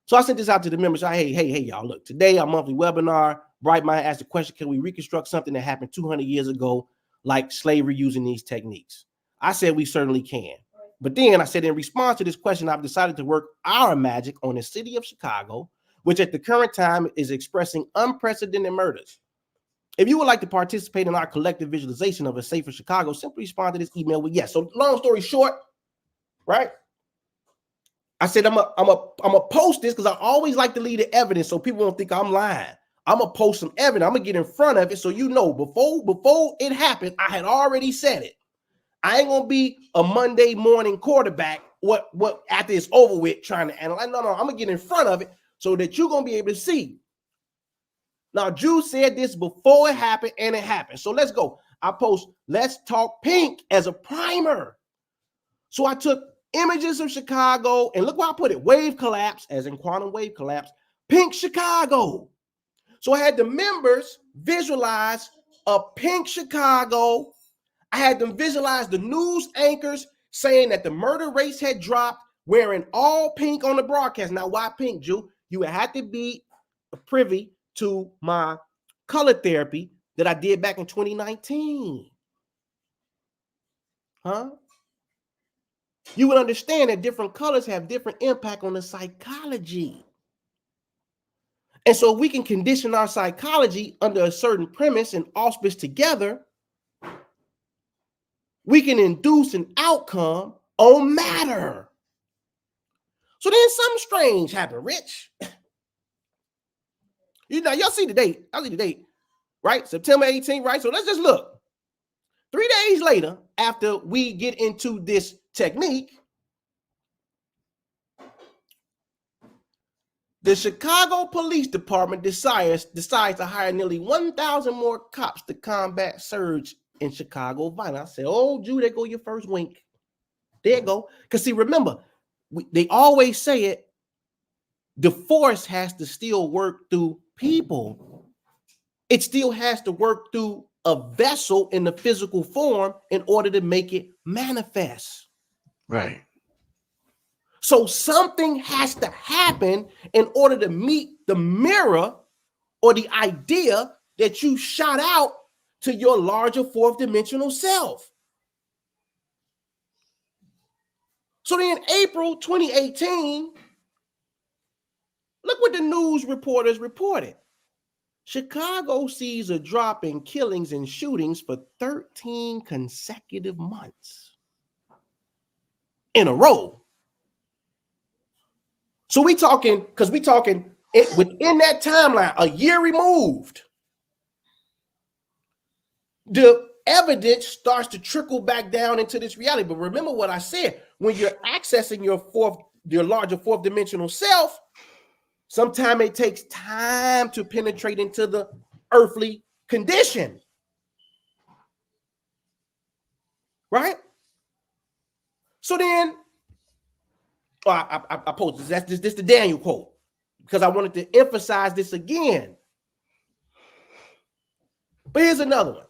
So I sent this out to the members. Hey, y'all, look, today our monthly webinar, Bright Mind asked the question, can we reconstruct something that happened 200 years ago, like slavery using these techniques? I said, we certainly can. But then I said, in response to this question, I've decided to work our magic on the city of Chicago, which at the current time is expressing unprecedented murders. If you would like to participate in our collective visualization of a safer Chicago, simply respond to this email with yes. So long story short, right? I said, I'm a post this because I always like to leave the evidence so people won't think I'm lying. I'm going to post some evidence. I'm going to get in front of it so you know before it happened, I had already said it. I ain't going to be a Monday morning quarterback what after it's over with trying to analyze. No, I'm going to get in front of it so that you're going to be able to see. Now, Drew said this before it happened, and it happened. So let's go. I post, let's talk pink as a primer. So I took images of Chicago, and look where I put it. Wave collapse, as in quantum wave collapse. Pink Chicago. So I had the members visualize a pink Chicago. I had them visualize the news anchors saying that the murder rates had dropped, wearing all pink on the broadcast. Now, why pink, Drew? You would have to be privy to my color therapy that I did back in 2019. Huh? You would understand that different colors have different impact on the psychology. And so we can condition our psychology under a certain premise and auspice together. We can induce an outcome on matter. So then something strange happened, Rich. You know, y'all see the date. I see the date, right? September 18th, right? So let's just look. 3 days later, after we get into this technique, the Chicago Police Department decides to hire nearly 1,000 more cops to combat surge in Chicago violence. I said, oh, Drew, there go your first wink. There you go. Because see, remember, they always say it, the force has to still work through people. It still has to work through a vessel in the physical form in order to make it manifest. Right. So something has to happen in order to meet the mirror or the idea that you shot out to your larger fourth dimensional self. So then April 2018, look what the news reporters reported. Chicago sees a drop in killings and shootings for 13 consecutive months in a row. So we talking it within that timeline, a year removed, the evidence starts to trickle back down into this reality. But remember what I said, when you're accessing your larger fourth dimensional self, sometimes it takes time to penetrate into the earthly condition. Right? So then, I posted this. This the Daniel quote because I wanted to emphasize this again. But here's another one.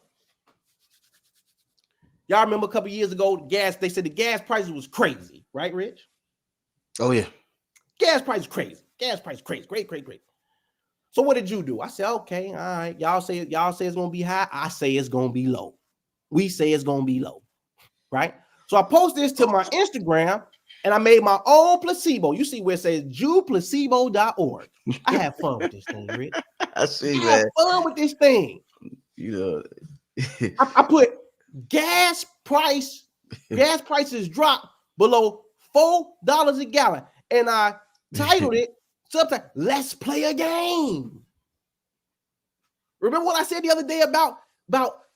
Y'all remember a couple years ago, they said the gas prices was crazy, right, Rich? Oh, yeah. Gas price crazy. Gas price crazy. Great. So what did you do? I said, okay, all right. Y'all say it's gonna be high. I say it's gonna be low. We say it's gonna be low, right? So I posted this to my Instagram and I made my own placebo. You see where it says jewplacebo.org. I have fun with this thing, Rich. I see, I man. have fun with this thing. You know, I put gas prices drop below $4 a gallon. And I titled it something, let's play a game. Remember what I said the other day about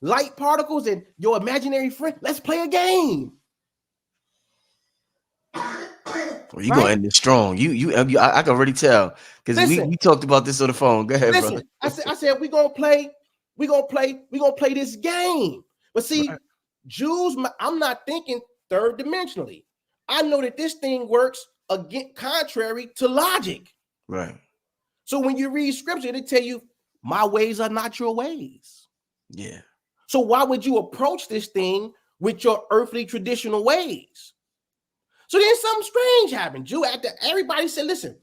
light particles and your imaginary friend? Let's play a game. well, you gonna end it strong. I can already tell because we talked about this on the phone. Go ahead, brother. I said we're gonna play this game. But see, right. Jews, I'm not thinking third dimensionally. I know that this thing works again contrary to logic. Right. So when you read scripture, they tell you, my ways are not your ways. Yeah. So why would you approach this thing with your earthly traditional ways? So then something strange happened. Everybody said, listen.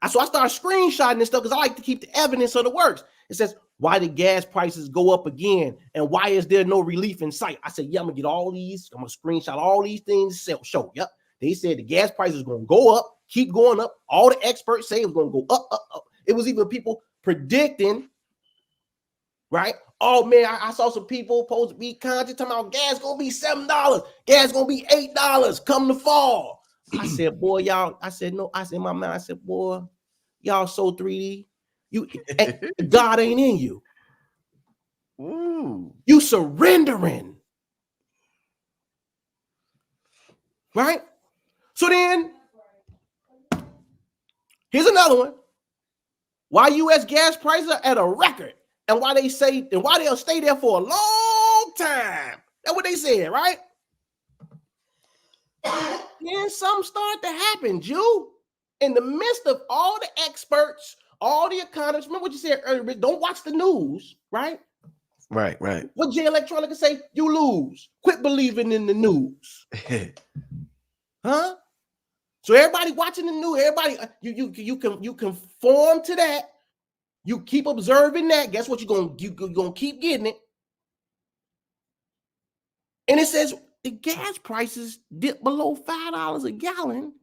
So I started screenshotting this stuff because I like to keep the evidence of the works. It says, why did gas prices go up again? And why is there no relief in sight? I said, yeah, I'm going to get all these. I'm going to screenshot all these things. Show. Yep. They said the gas price is going to go up, keep going up. All the experts say it's going to go up. It was even people predicting, right? Oh, man, I saw some people supposed to be content talking about gas going to be $7. Gas going to be $8 come the fall. I said, boy, y'all. I said, no. I said, in my mind, I said, boy, y'all so 3D. God ain't in you. Ooh. You surrendering. Right? So then, here's another one. Why U.S. gas prices are at a record and why they'll stay there for a long time. That's what they said, right? Then something started to happen, Jew. In the midst of all the experts, all the economists, remember what you said earlier, don't watch the news, right? Right. What Jay Electronica say? You lose. Quit believing in the news. Huh? So everybody watching the news, everybody, you conform to that. You keep observing that. Guess what? You're gonna keep getting it. And it says the gas prices dipped below $5 a gallon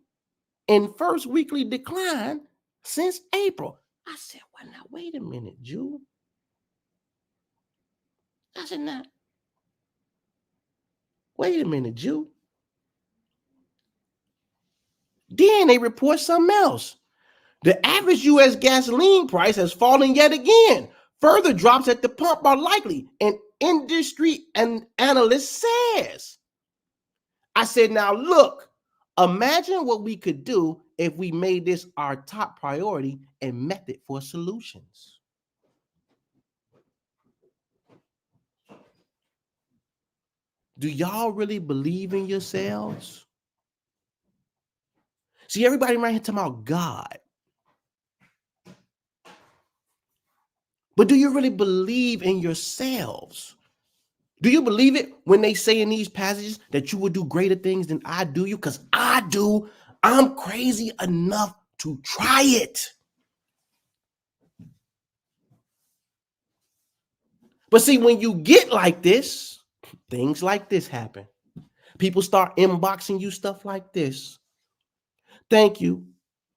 in first weekly decline since April. I said, well, now, wait a minute, Jew. I said, now, wait a minute, Jew. Then they report something else. The average U.S. gasoline price has fallen yet again. Further drops at the pump are likely, an industry analyst says. I said, now, look, imagine what we could do if we made this our top priority and method for solutions. Do y'all really believe in yourselves? See, everybody right here talking about God. But do you really believe in yourselves? Do you believe it when they say in these passages that you will do greater things than I do you? Because I do. I'm crazy enough to try it. But see, when you get like this, things like this happen. People start inboxing you stuff like this. Thank you.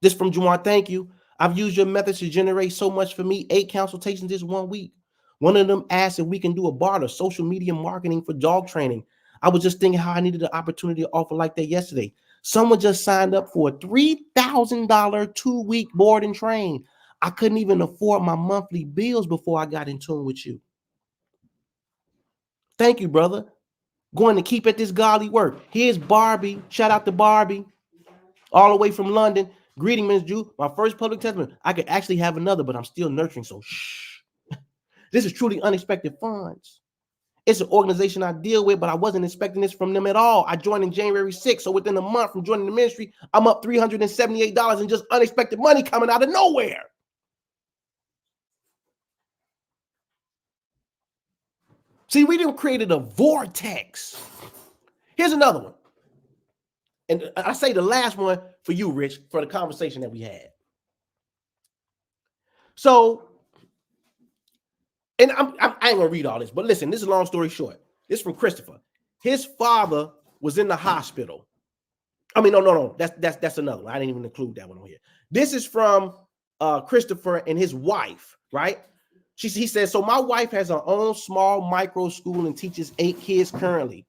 This from Juwan. Thank you. I've used your methods to generate so much for me. 8 consultations this 1 week. One of them asked if we can do a barter, social media marketing for dog training. I was just thinking how I needed the opportunity to offer like that yesterday. Someone just signed up for a $3,000 2-week board and train. I couldn't even afford my monthly bills before I got in tune with you. Thank you, brother. Going to keep at this godly work. Here's Barbie. Shout out to Barbie. All the way from London. Greeting, Ms. Jew. My first public testament. I could actually have another, but I'm still nurturing, so shh. This is truly unexpected funds. It's an organization I deal with, but I wasn't expecting this from them at all. I joined in January 6th, so within a month from joining the ministry, I'm up $378 in just unexpected money coming out of nowhere. See, we done created a vortex. Here's another one. And I say the last one for you, Rich, for the conversation that we had. So, and I ain't gonna read all this, but listen, this is a long story short. This is from Christopher. His father was in the hospital. I mean, no. That's another one. I didn't even include that one on here. This is from Christopher and his wife, right? He says, so my wife has her own small micro school and teaches 8 kids currently.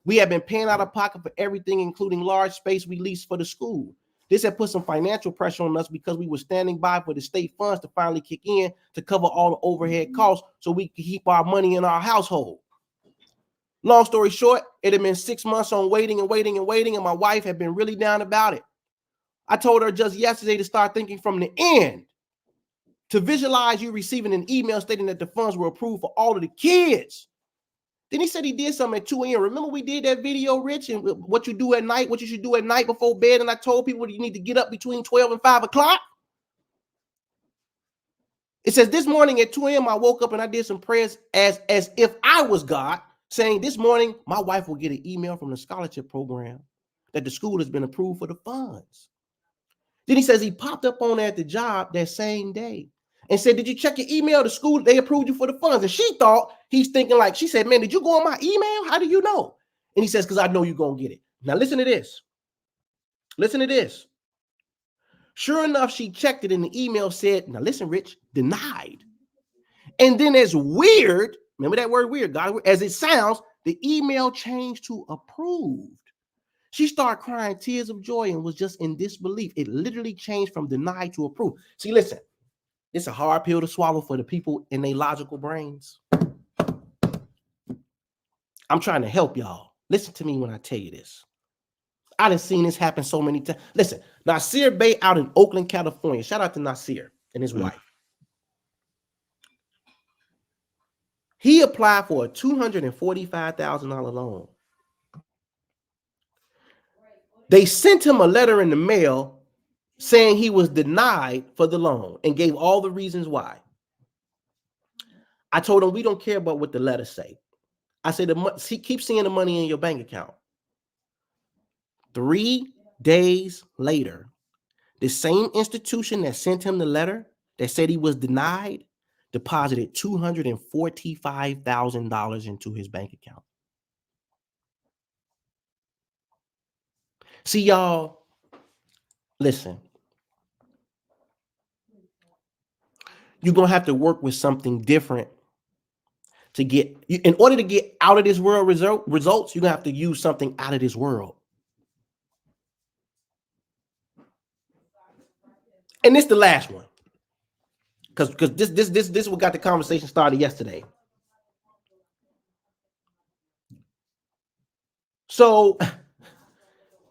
We have been paying out of pocket for everything, including large space we leased for the school. This had put some financial pressure on us because we were standing by for the state funds to finally kick in to cover all the overhead costs so we could keep our money in our household. Long story short, it had been 6 months on waiting, and my wife had been really down about it. I told her just yesterday to start thinking from the end, to visualize you receiving an email stating that the funds were approved for all of the kids. Then he said he did something at 2 a.m. Remember we did that video, Rich, and what you do at night, what you should do at night before bed, and I told people you need to get up between 12 and 5 o'clock? It says, this morning at 2 a.m. I woke up and I did some prayers as if I was God, saying this morning my wife will get an email from the scholarship program that the school has been approved for the funds. Then he says he popped up on her at the job that same day and said, did you check your email? The school, they approved you for the funds. And she thought he's thinking like, she said, man, did you go on my email? How do you know? And he says, because I know you're going to get it. Now listen to this. Listen to this. Sure enough, she checked it and the email said, now listen, Rich, denied. And then as weird, remember that word weird, God, as it sounds, the email changed to approved. She started crying tears of joy and was just in disbelief. It literally changed from denied to approved. See, listen, it's a hard pill to swallow for the people in their logical brains. I'm trying to help y'all. Listen to me when I tell you this. I done seen this happen so many times. Listen, Nasir Bey out in Oakland, California. Shout out to Nasir and his wife. He applied for a $245,000 loan. They sent him a letter in the mail saying he was denied for the loan and gave all the reasons why. I told him we don't care about what the letters say. I said, keep seeing the money in your bank account. 3 days later, the same institution that sent him the letter that said he was denied deposited $245,000 into his bank account. See, y'all, listen. You're going to have to work with something different to get, in order to get out of this world results, you're going to have to use something out of this world. And this is the last one. Because this what got the conversation started yesterday. So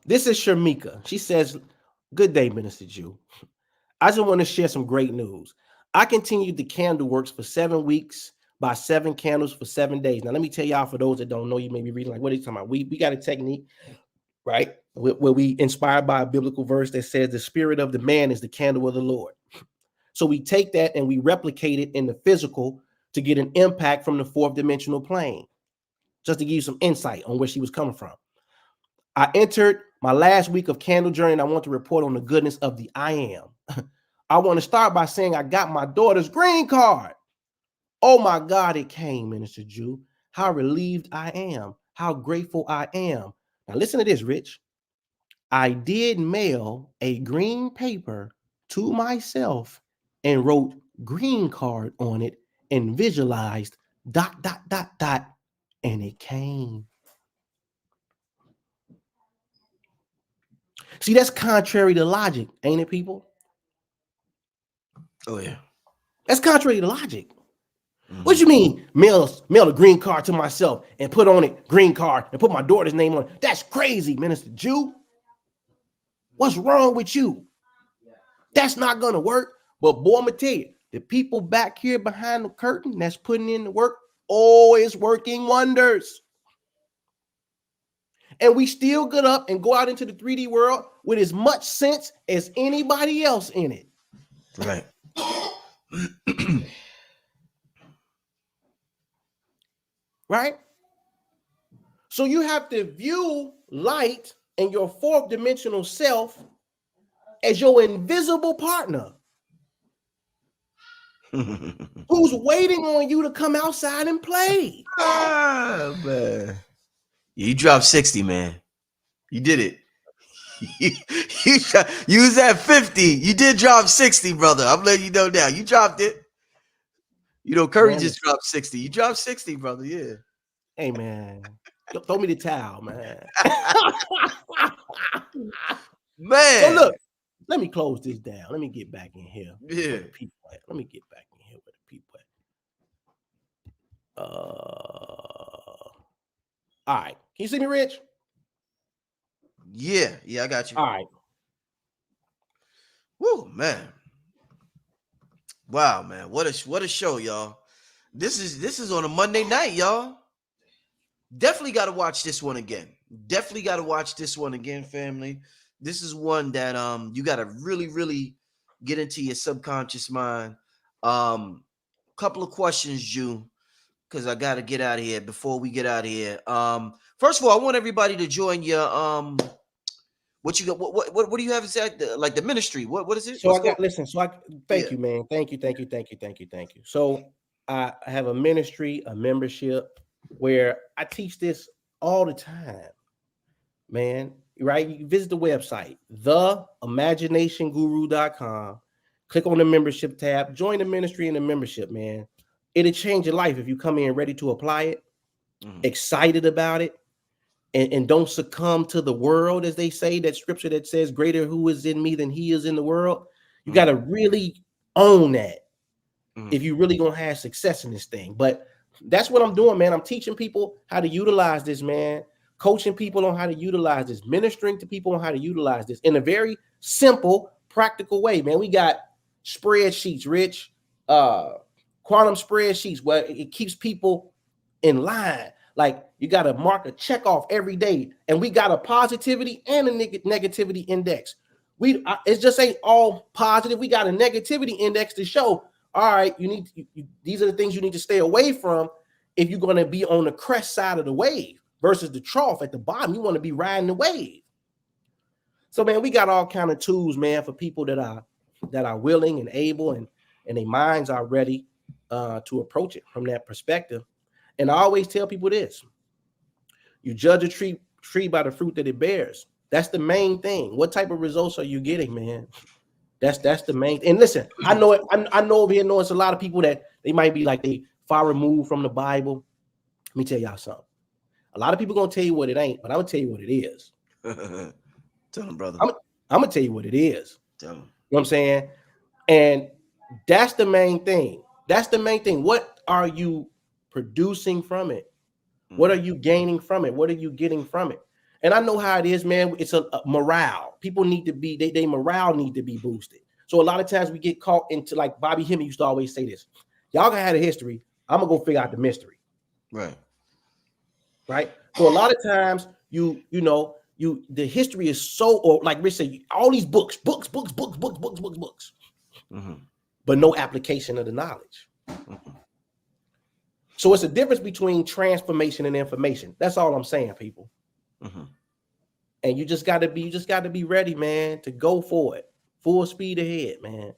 this is Sharmika. She says, good day, Minister Jew. I just want to share some great news. I continued the candle works for 7 weeks by 7 candles for 7 days. Now, let me tell y'all, for those that don't know, you may be reading like, what are you talking about? We got a technique, right? Where we inspired by a biblical verse that says the spirit of the man is the candle of the Lord. So we take that and we replicate it in the physical to get an impact from the fourth dimensional plane. Just to give you some insight on where she was coming from. I entered my last week of candle journey and I want to report on the goodness of the I am. I want to start by saying I got my daughter's green card. Oh my God, it came, Minister Jew. How relieved I am. How grateful I am. Now listen to this, Rich. I did mail a green paper to myself and wrote green card on it and visualized ... and it came. See, that's contrary to logic, ain't it, people? Oh, yeah. That's contrary to logic. What you mean, mail a green card to myself and put on it green card and put my daughter's name on it? That's crazy, Minister Jew. What's wrong with you? That's not going to work. But boy, I'm going to tell you, the people back here behind the curtain that's putting in the work, oh, it's working wonders. And we still get up and go out into the 3D world with as much sense as anybody else in it. Right. Right? So you have to view light and your fourth dimensional self as your invisible partner who's waiting on you to come outside and play. Ah, man. You dropped 60, man. You did it. You was at 50. You did drop 60, brother. I'm letting you know now. You dropped it. You know, Curry Man, just dropped 60. You dropped 60, brother. Yeah. hey, man. Throw me the towel, man. Man. So look, let me close this down. Let me get back in here. Yeah. Where the people at. Let me get back in here where the people at. All right. Can you see me, Rich? Yeah. Yeah, I got you. All right. Woo, man. Wow, man. What a show, y'all. This is on a Monday night, y'all. Definitely got to watch this one again. Definitely got to watch this one again, family. This is one that you got to really, really get into your subconscious mind. Couple of questions, Jew, because I got to get out of here before we get out of here. First of all, I want everybody to join your what you got? What do you have? Is that like the ministry? What is it? So thank you, man. Thank you. So I have a ministry, a membership where I teach this all the time, man. Right? You can visit the website, theimaginationguru.com. Click on the membership tab, join the ministry and the membership, man. It'll change your life if you come in ready to apply it, excited about it. And don't succumb to the world, as they say, that scripture that says, greater who is in me than he is in the world. You got to really own that if you really gonna have success in this thing. But that's what I'm doing, man. I'm teaching people how to utilize this, man. Coaching people on how to utilize this, ministering to people on how to utilize this in a very simple, practical way, man. We got spreadsheets, Rich, quantum spreadsheets, where it keeps people in line. Like you got to mark a check off every day, and we got a positivity and a negativity index. It just ain't all positive. We got a negativity index to show. All right, these are the things you need to stay away from if you're going to be on the crest side of the wave versus the trough at the bottom. You want to be riding the wave. So, man, we got all kind of tools, man, for people that are willing and able, and their minds are ready to approach it from that perspective. And I always tell people this: you judge a tree by the fruit that it bears. That's the main thing. What type of results are you getting, man? That's the main. And listen, I know it. I know over here, it's a lot of people that they might be like they far removed from the Bible. Let me tell y'all something. A lot of people gonna tell you what it ain't, but I'm gonna tell you what it is. Tell them, brother. I'm gonna tell you what it is. Tell them. You know what I'm saying? And that's the main thing. That's the main thing. What are you producing from it? What are you gaining from it? What are you getting from it? And I know how it is, man. It's a morale. People need to be, they morale need to be boosted. So a lot of times we get caught into, like Bobby Hemming used to always say this: y'all gonna have a history. I'm gonna go figure out the mystery. Right. So a lot of times the history is so, or like Rich said, all these books. But but no application of the knowledge. So it's a difference between transformation and information. That's all I'm saying, people. And you just got to be ready, man, to go for it. Full speed ahead, man.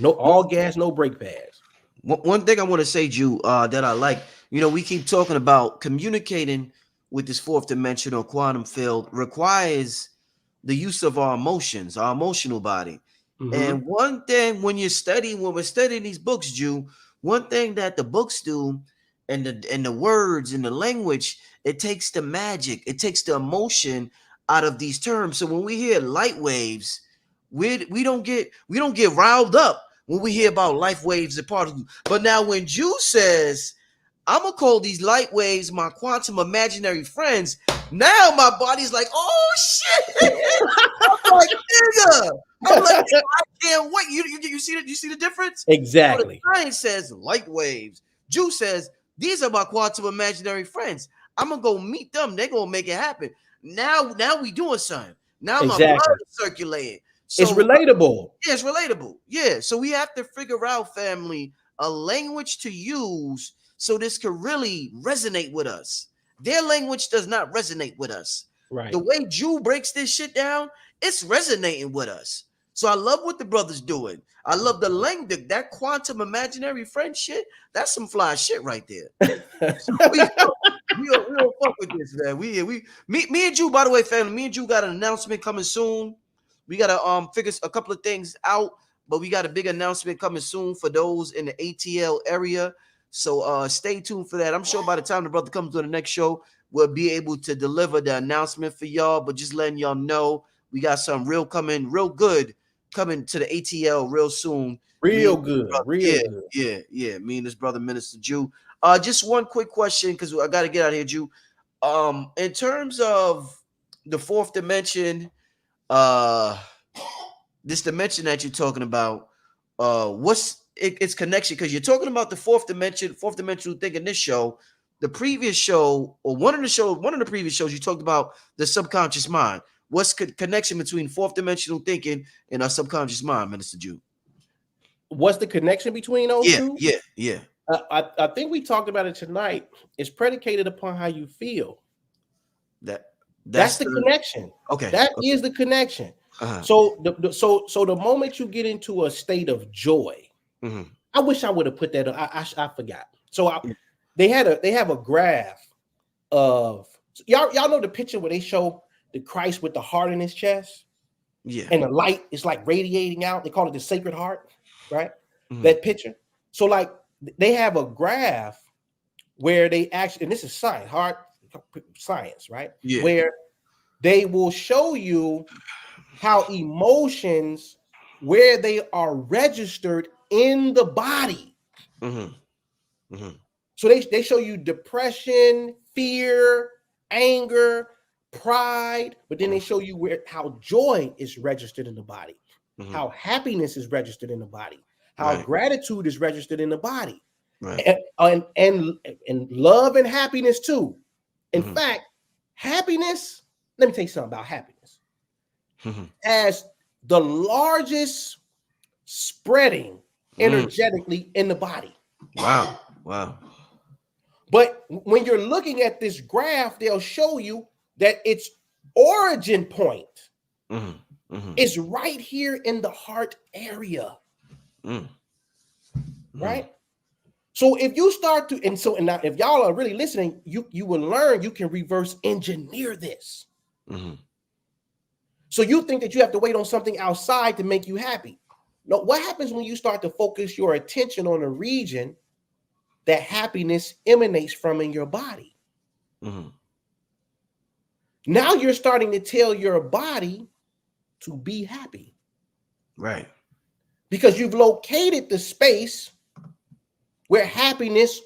No, all gas, no brake pads. One thing I want to say, Jew, that I like, we keep talking about communicating with this fourth dimension or quantum field requires the use of our emotions, our emotional body. And one thing when we're studying these books, Jew, one thing that the books do and the words and the language, it takes the magic, it takes the emotion out of these terms. So when we hear light waves, we don't get riled up when we hear about light waves and particles. But now when Jew says, I'm gonna call these light waves my quantum imaginary friends, now my body's like, oh shit. I'm like, nigga. I'm like, I can't wait. You see that? You see the difference? Exactly. So the science says light waves. Jew says these are my quantum imaginary friends. I'm gonna go meet them. They're gonna make it happen. Now we doing something. Now my blood is circulating. So it's relatable. Yeah, it's relatable. Yeah. So we have to figure out, family, a language to use so this could really resonate with us. Their language does not resonate with us. Right. The way Jew breaks this shit down, it's resonating with us. So I love what the brother's doing. I love the language, that quantum imaginary friend shit. That's some fly shit right there. So we don't fuck with this, man. Me and Jew, by the way, family, me and Jew got an announcement coming soon. We gotta figure a couple of things out, but we got a big announcement coming soon for those in the ATL area. So stay tuned for that. I'm sure by the time the brother comes to the next show, we'll be able to deliver the announcement for y'all. But just letting y'all know, we got something real good coming to the ATL real soon. Real good. Yeah. Me and this brother, Minister Jew. Just one quick question, because I got to get out of here, Jew. In terms of the fourth dimension, this dimension that you're talking about, what's its connection? Because you're talking about the fourth dimensional thing in this show. The previous show, or one of the previous shows, you talked about the subconscious mind. What's connection between fourth dimensional thinking and our subconscious mind, Minister Jew? What's the connection between those two? Yeah. I think we talked about it tonight. It's predicated upon how you feel. That's the connection. Okay. That is the connection. So the moment you get into a state of joy, I wish I would have put that on. I forgot. So they have a graph of y'all know the picture where they show the Christ with the heart in his chest. Yeah. And the light is like radiating out. They call it the Sacred Heart, right? That picture. So like they have a graph where they actually, and this is science, hard science, right? Yeah. Where they will show you how emotions, where they are registered in the body. So they show you depression, fear, anger, pride, but then they show you how joy is registered in the body, how happiness is registered in the body, how gratitude is registered in the body, and love and happiness too. In fact, happiness, let me tell you something about happiness, has the largest spreading energetically in the body. Wow. But when you're looking at this graph, they'll show you that its origin point is right here in the heart area. Right? So if you start to, and now if y'all are really listening, you will learn you can reverse engineer this. So you think that you have to wait on something outside to make you happy. No, what happens when you start to focus your attention on a region that happiness emanates from in your body? Now you're starting to tell your body to be happy. Right. Because you've located the space where happiness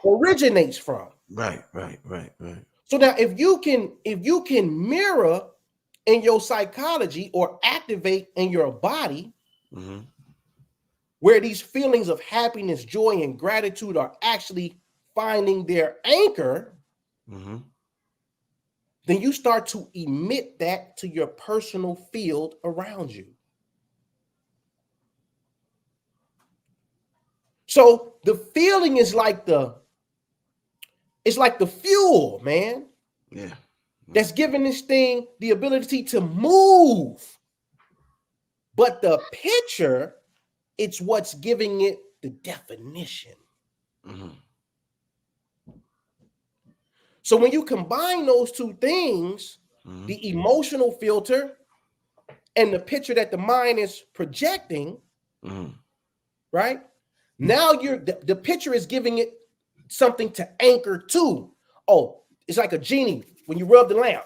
originates from. Right. So now if you can mirror in your psychology or activate in your body where these feelings of happiness, joy, and gratitude are actually finding their anchor, then you start to emit that to your personal field around you. So the feeling is like it's like the fuel, man. Yeah. That's giving this thing the ability to move. But the picture, it's what's giving it the definition. Mm-hmm. So when you combine those two things, Mm-hmm. the emotional filter and the picture that the mind is projecting, Mm-hmm. right? Now the picture is giving it something to anchor to. Oh, it's like a genie when you rub the lamp.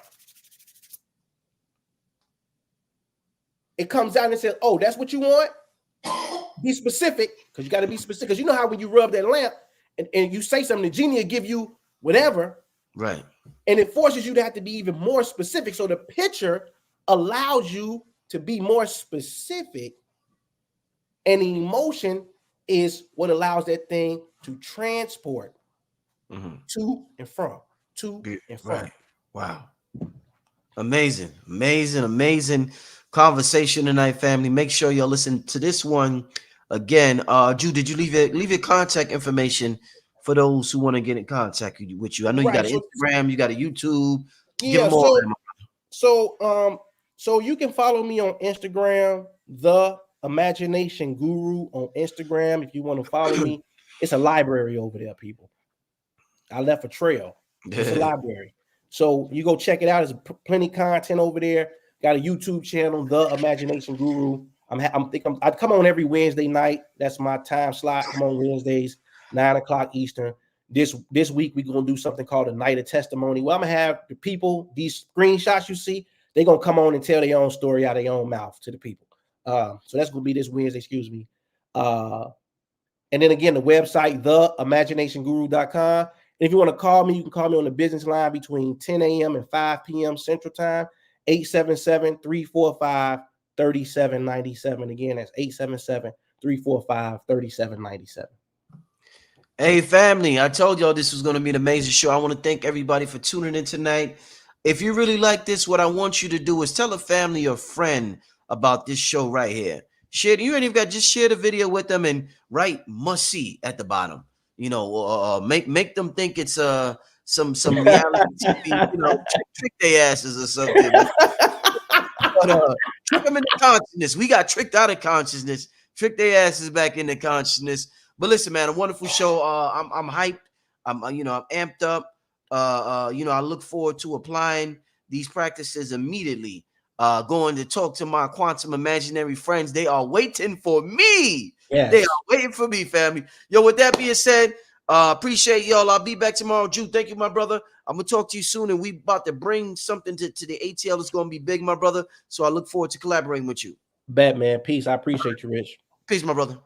It comes out and says, oh, that's what you want? Be specific, because you got to be specific. Because you know how when you rub that lamp and you say something, the genie will give you whatever. Right. And it forces you to have to be even more specific. So the picture allows you to be more specific. And the emotion is what allows that thing to transport to and from. Right. Wow. Amazing, amazing, amazing conversation tonight, family. Make sure y'all listen to this one again. Jude, did you leave your contact information for those who want to get in contact with you? I know you got an Instagram, you got a YouTube. Give them all. So you can follow me on Instagram, The Imagination Guru on Instagram. If you want to follow me, it's a library over there, people. I left a trail. It's a library. So you go check it out. There's plenty of content over there. Got a YouTube channel, The Imagination Guru. I come on every Wednesday night. That's my time slot. Come on Wednesdays, 9:00 Eastern. This week we're gonna do something called a night of testimony. Well, I'm gonna have the people, these screenshots you see, they're gonna come on and tell their own story out of their own mouth to the people. So that's gonna be this Wednesday, excuse me. And then again, the website, theimaginationguru.com. And if you want to call me, you can call me on the business line between 10 a.m. and 5 p.m. Central Time, 877-345-3797. Again, that's 877-345-3797. Hey, family, I told y'all this was going to be an amazing show. I want to thank everybody for tuning in tonight. If you really like this, what I want you to do is tell a family or friend about this show right here. Share, you ain't even got, just share the video with them and write "must see" at the bottom. You know, make them think it's some reality TV, you know, trick their asses or something. But trick them into consciousnness. We got tricked out of consciousness. Trick their asses back into consciousness. But listen, man, a wonderful show. I'm hyped. I'm amped up. I look forward to applying these practices immediately. Going to talk to my quantum imaginary friends. They are waiting for me. Yes. They are waiting for me, family. Yo, with that being said, appreciate y'all. I'll be back tomorrow. Jude, thank you, my brother. I'm gonna talk to you soon, and we about to bring something to the ATL. It's gonna be big, my brother. So I look forward to collaborating with you. Bet, man. Peace. I appreciate you, Rich. Peace, my brother.